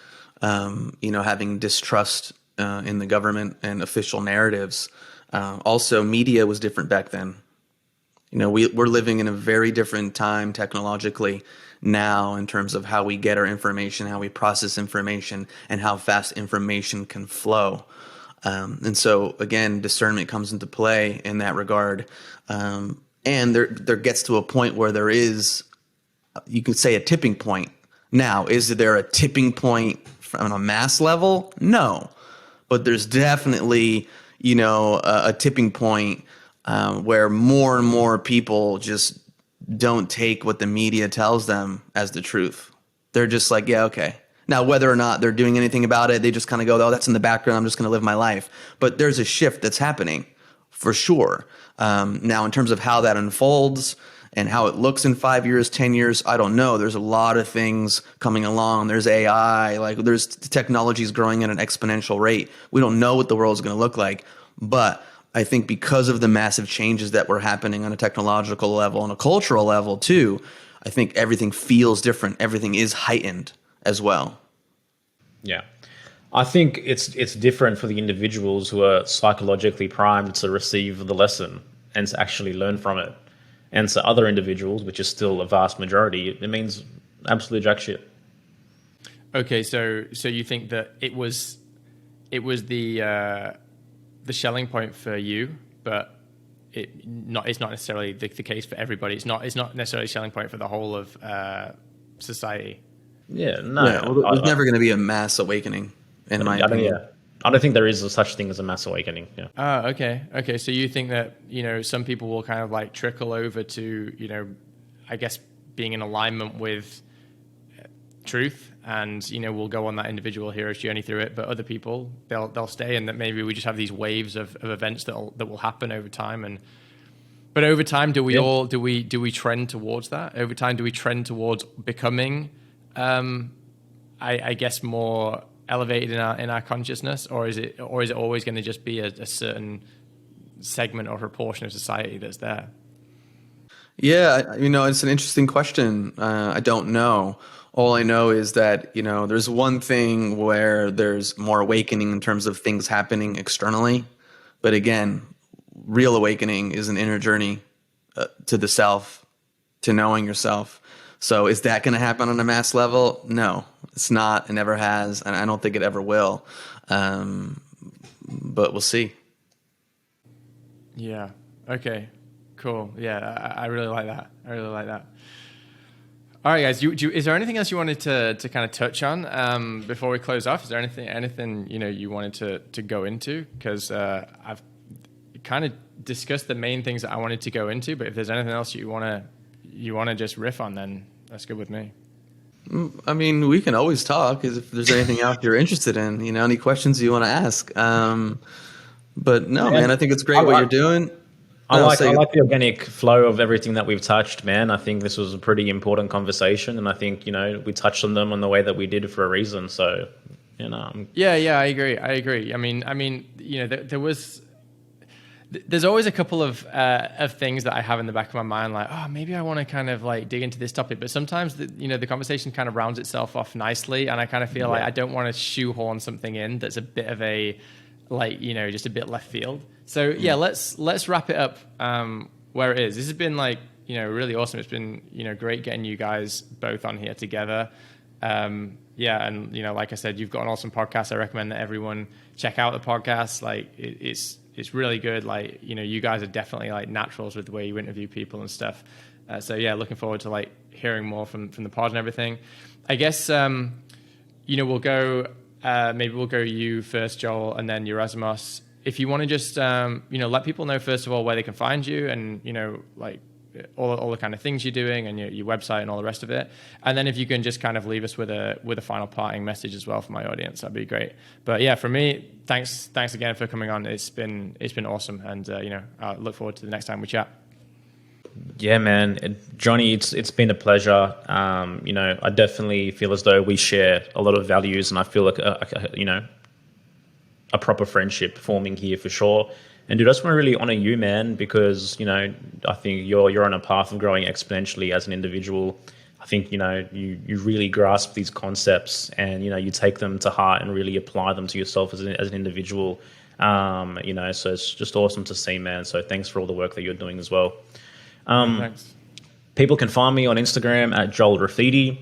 having distrust in the government and official narratives. Also, media was different back then. We're living in a very different time technologically now in terms of how we get our information, how we process information, and how fast information can flow. And so, again, discernment comes into play in that regard. And there gets to a point where there is, you could say, a tipping point. Now, is there a tipping point on a mass level? No. But there's definitely, a tipping point where more and more people just don't take what the media tells them as the truth. They're just like, yeah, okay. Now, whether or not they're doing anything about it, they just kind of go, oh, that's in the background. I'm just going to live my life. But there's a shift that's happening for sure. Now, in terms of how that unfolds and how it looks in 5 years, 10 years, I don't know. There's a lot of things coming along. There's AI, like there's technologies growing at an exponential rate. We don't know what the world is going to look like. But I think because of the massive changes that were happening on a technological level and a cultural level too, I think everything feels different. Everything is heightened as well. Yeah. I think it's different for the individuals who are psychologically primed to receive the lesson and to actually learn from it. And to other individuals, which is still a vast majority, it means absolute jack shit. Okay, so you think that it was the Schelling point for you, but it's not necessarily the case for everybody. It's not necessarily a Schelling point for the whole of society. Yeah, no. Yeah, well, there's never going to be a mass awakening, in my opinion. I don't think there is such thing as a mass awakening. Yeah. Oh, okay. So you think that, some people will kind of like trickle over to, I guess being in alignment with truth, and we'll go on that individual hero's journey through it. But other people, they'll stay, and that maybe we just have these waves of events that will happen over time. But over time, do we trend towards that? Over time, do we trend towards becoming, I guess, more elevated in our consciousness, or is it always going to just be a certain segment or proportion of society that's there? Yeah, it's an interesting question. I don't know. All I know is that, there's one thing where there's more awakening in terms of things happening externally. But again, real awakening is an inner journey to the self, to knowing yourself. So is that going to happen on a mass level? No, it's not. It never has. And I don't think it ever will. But we'll see. Yeah. Okay. Cool. Yeah, I really like that. All right, guys. Is there anything else you wanted to kind of touch on before we close off? Is there anything you wanted to go into? Because I've kind of discussed the main things that I wanted to go into. But if there's anything else you want to just riff on, then that's good with me. I mean, we can always talk if there's anything else you're interested in. Any questions you want to ask. But no, man, I think it's great what you're doing. I like the organic flow of everything that we've touched, man. I think this was a pretty important conversation, and I think we touched on them on the way that we did for a reason. So, Yeah, I agree. I mean, there's always a couple of things that I have in the back of my mind, like, oh, maybe I want to kind of like dig into this topic, but sometimes the conversation kind of rounds itself off nicely, and I kind of feel like I don't want to shoehorn something in that's a bit of a just a bit left field. So yeah, let's wrap it up where it is. This has been really awesome. It's been great getting you guys both on here together. And like I said, you've got an awesome podcast. I recommend that everyone check out the podcast. It's really good. You guys are definitely naturals with the way you interview people and stuff. So yeah, looking forward to hearing more from the pod and everything. I guess we'll go. Maybe we'll go you first, Joel, and then Yerasimos. If you want to just let people know first of all where they can find you, and all the kind of things you're doing, and your website and all the rest of it. And then if you can just kind of leave us with a final parting message as well for my audience, that'd be great. But yeah, for me, thanks again for coming on. It's been awesome, and I look forward to the next time we chat. Yeah, man, Johnny, it's been a pleasure. I definitely feel as though we share a lot of values, and I feel like a proper friendship forming here for sure. And dude, I just want to really honor you, man, because I think you're on a path of growing exponentially as an individual. I think you really grasp these concepts, and you take them to heart and really apply them to yourself as an individual. So it's just awesome to see, man. So thanks for all the work that you're doing as well. Thanks. People can find me on Instagram at Joel Rafidi.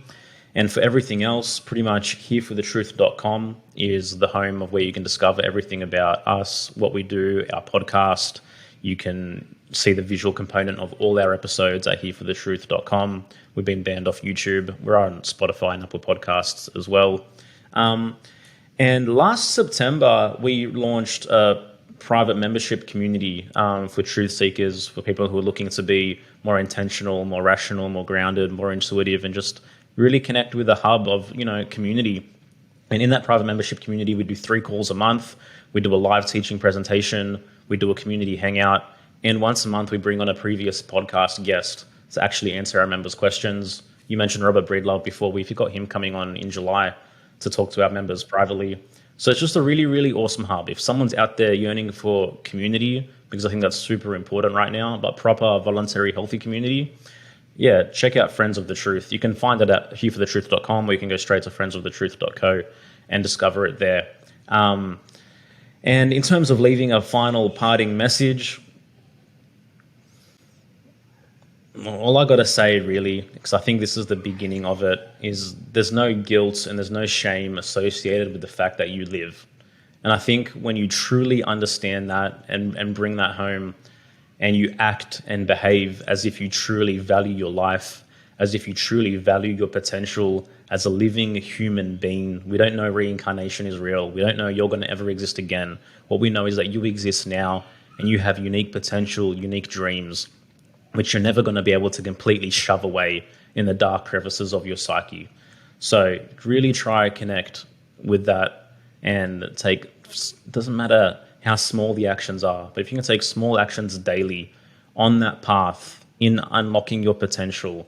And for everything else, pretty much hereforthetruth.com is the home of where you can discover everything about us, what we do, our podcast. You can see the visual component of all our episodes at hereforthetruth.com. We've been banned off YouTube. We're on Spotify and Apple Podcasts as well. And last September, we launched a private membership community for truth seekers, for people who are looking to be more intentional, more rational, more grounded, more intuitive, and just really connect with a hub of, community. And in that private membership community, we do 3 calls a month. We do a live teaching presentation. We do a community hangout. And once a month, we bring on a previous podcast guest to actually answer our members' questions. You mentioned Robert Breedlove before. We've got him coming on in July to talk to our members privately. So it's just a really, really awesome hub. If someone's out there yearning for community, because I think that's super important right now, but proper, voluntary, healthy community, yeah, check out Friends of the Truth. You can find it at herethathetruth.com, or you can go straight to friendsofthetruth.co and discover it there. And in terms of leaving a final parting message, all I got to say, really, because I think this is the beginning of it, is there's no guilt and there's no shame associated with the fact that you live. And I think when you truly understand that and bring that home, and you act and behave as if you truly value your life, as if you truly value your potential as a living human being. We don't know reincarnation is real. We don't know you're going to ever exist again. What we know is that you exist now and you have unique potential, unique dreams, which you're never going to be able to completely shove away in the dark crevices of your psyche. So really try connect with that and doesn't matter how small the actions are, but if you can take small actions daily on that path in unlocking your potential,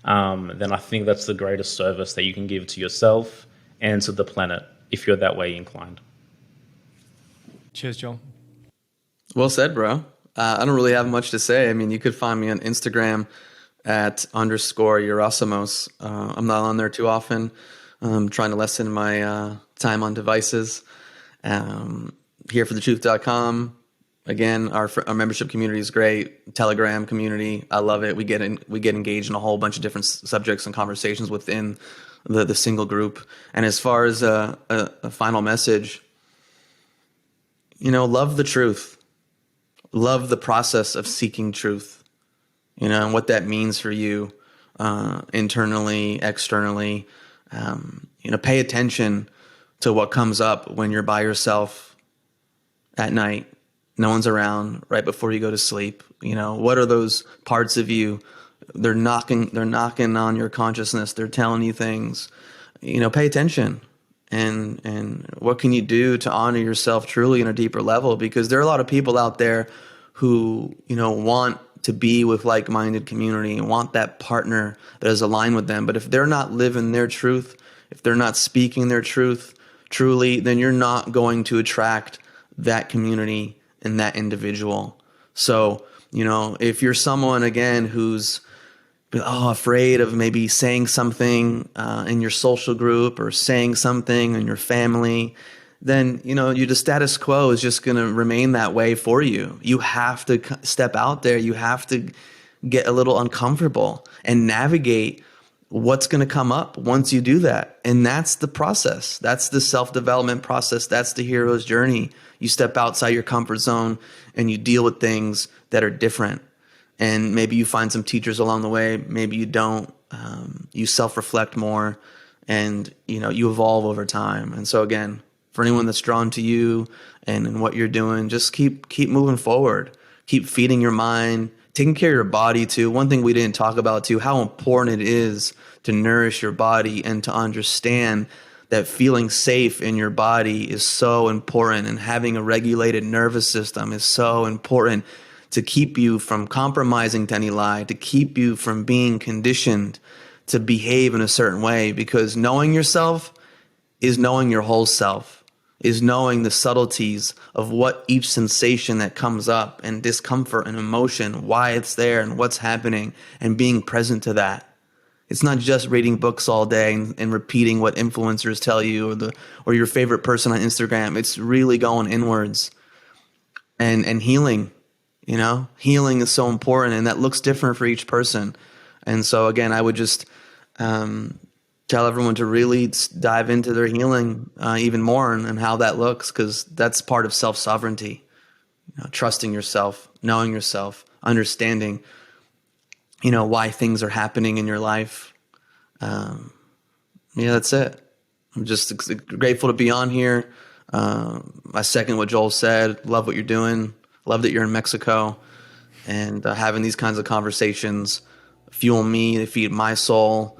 then I think that's the greatest service that you can give to yourself and to the planet if you're that way inclined. Cheers, Joel. Well said, bro. I don't really have much to say. I mean, you could find me on Instagram at _Yerasimos. I'm not on there too often. I'm trying to lessen my time on devices. Hereforthetruth.com. Again, our membership community is great. Telegram community, I love it. We get engaged in a whole bunch of different subjects and conversations within the single group. And as far as a final message, love the truth. Love the process of seeking truth, and what that means for you internally, externally. Pay attention to what comes up when you're by yourself at night, no one's around, right before you go to sleep. What are those parts of you? They're knocking on your consciousness. They're telling you things. Pay attention. And what can you do to honor yourself truly in a deeper level? Because there are a lot of people out there who, want to be with like-minded community and want that partner that is aligned with them. But if they're not living their truth, if they're not speaking their truth truly, then you're not going to attract that community and that individual. So, if you're someone, again, who's afraid of maybe saying something in your social group or saying something in your family, then, the status quo is just going to remain that way for you. You have to step out there. You have to get a little uncomfortable and navigate what's going to come up once you do that. And that's the process. That's the self-development process. That's the hero's journey. You step outside your comfort zone and you deal with things that are different. And maybe you find some teachers along the way. Maybe you don't. You self-reflect more and, you evolve over time. And so again, for anyone that's drawn to you and what you're doing, just keep moving forward. Keep feeding your mind, taking care of your body too. One thing we didn't talk about too, how important it is to nourish your body and to understand that feeling safe in your body is so important, and having a regulated nervous system is so important to keep you from compromising to any lie, to keep you from being conditioned to behave in a certain way, because knowing yourself is knowing your whole self, is knowing the subtleties of what each sensation that comes up and discomfort and emotion, why it's there and what's happening, and being present to that. It's not just reading books all day and repeating what influencers tell you or your favorite person on Instagram. It's really going inwards and healing. Healing is so important, and that looks different for each person. And so again, I would just tell everyone to really dive into their healing even more and how that looks, because that's part of self-sovereignty. Trusting yourself, knowing yourself, understanding why things are happening in your life. That's it. I'm just grateful to be on here. I second what Joel said. Love what you're doing. Love that you're in Mexico. and having these kinds of conversations fuel me, they feed my soul.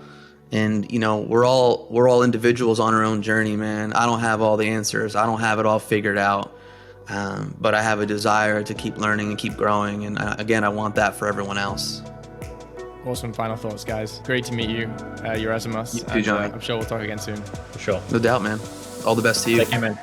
And we're all individuals on our own journey, man. I don't have all the answers. I don't have it all figured out, but I have a desire to keep learning and keep growing. And again, I want that for everyone else. Awesome final thoughts, guys. Great to meet you, Yerasimos. You too, Johnny. I'm sure we'll talk again soon. For sure. No doubt, man. All the best to you. Take care, man.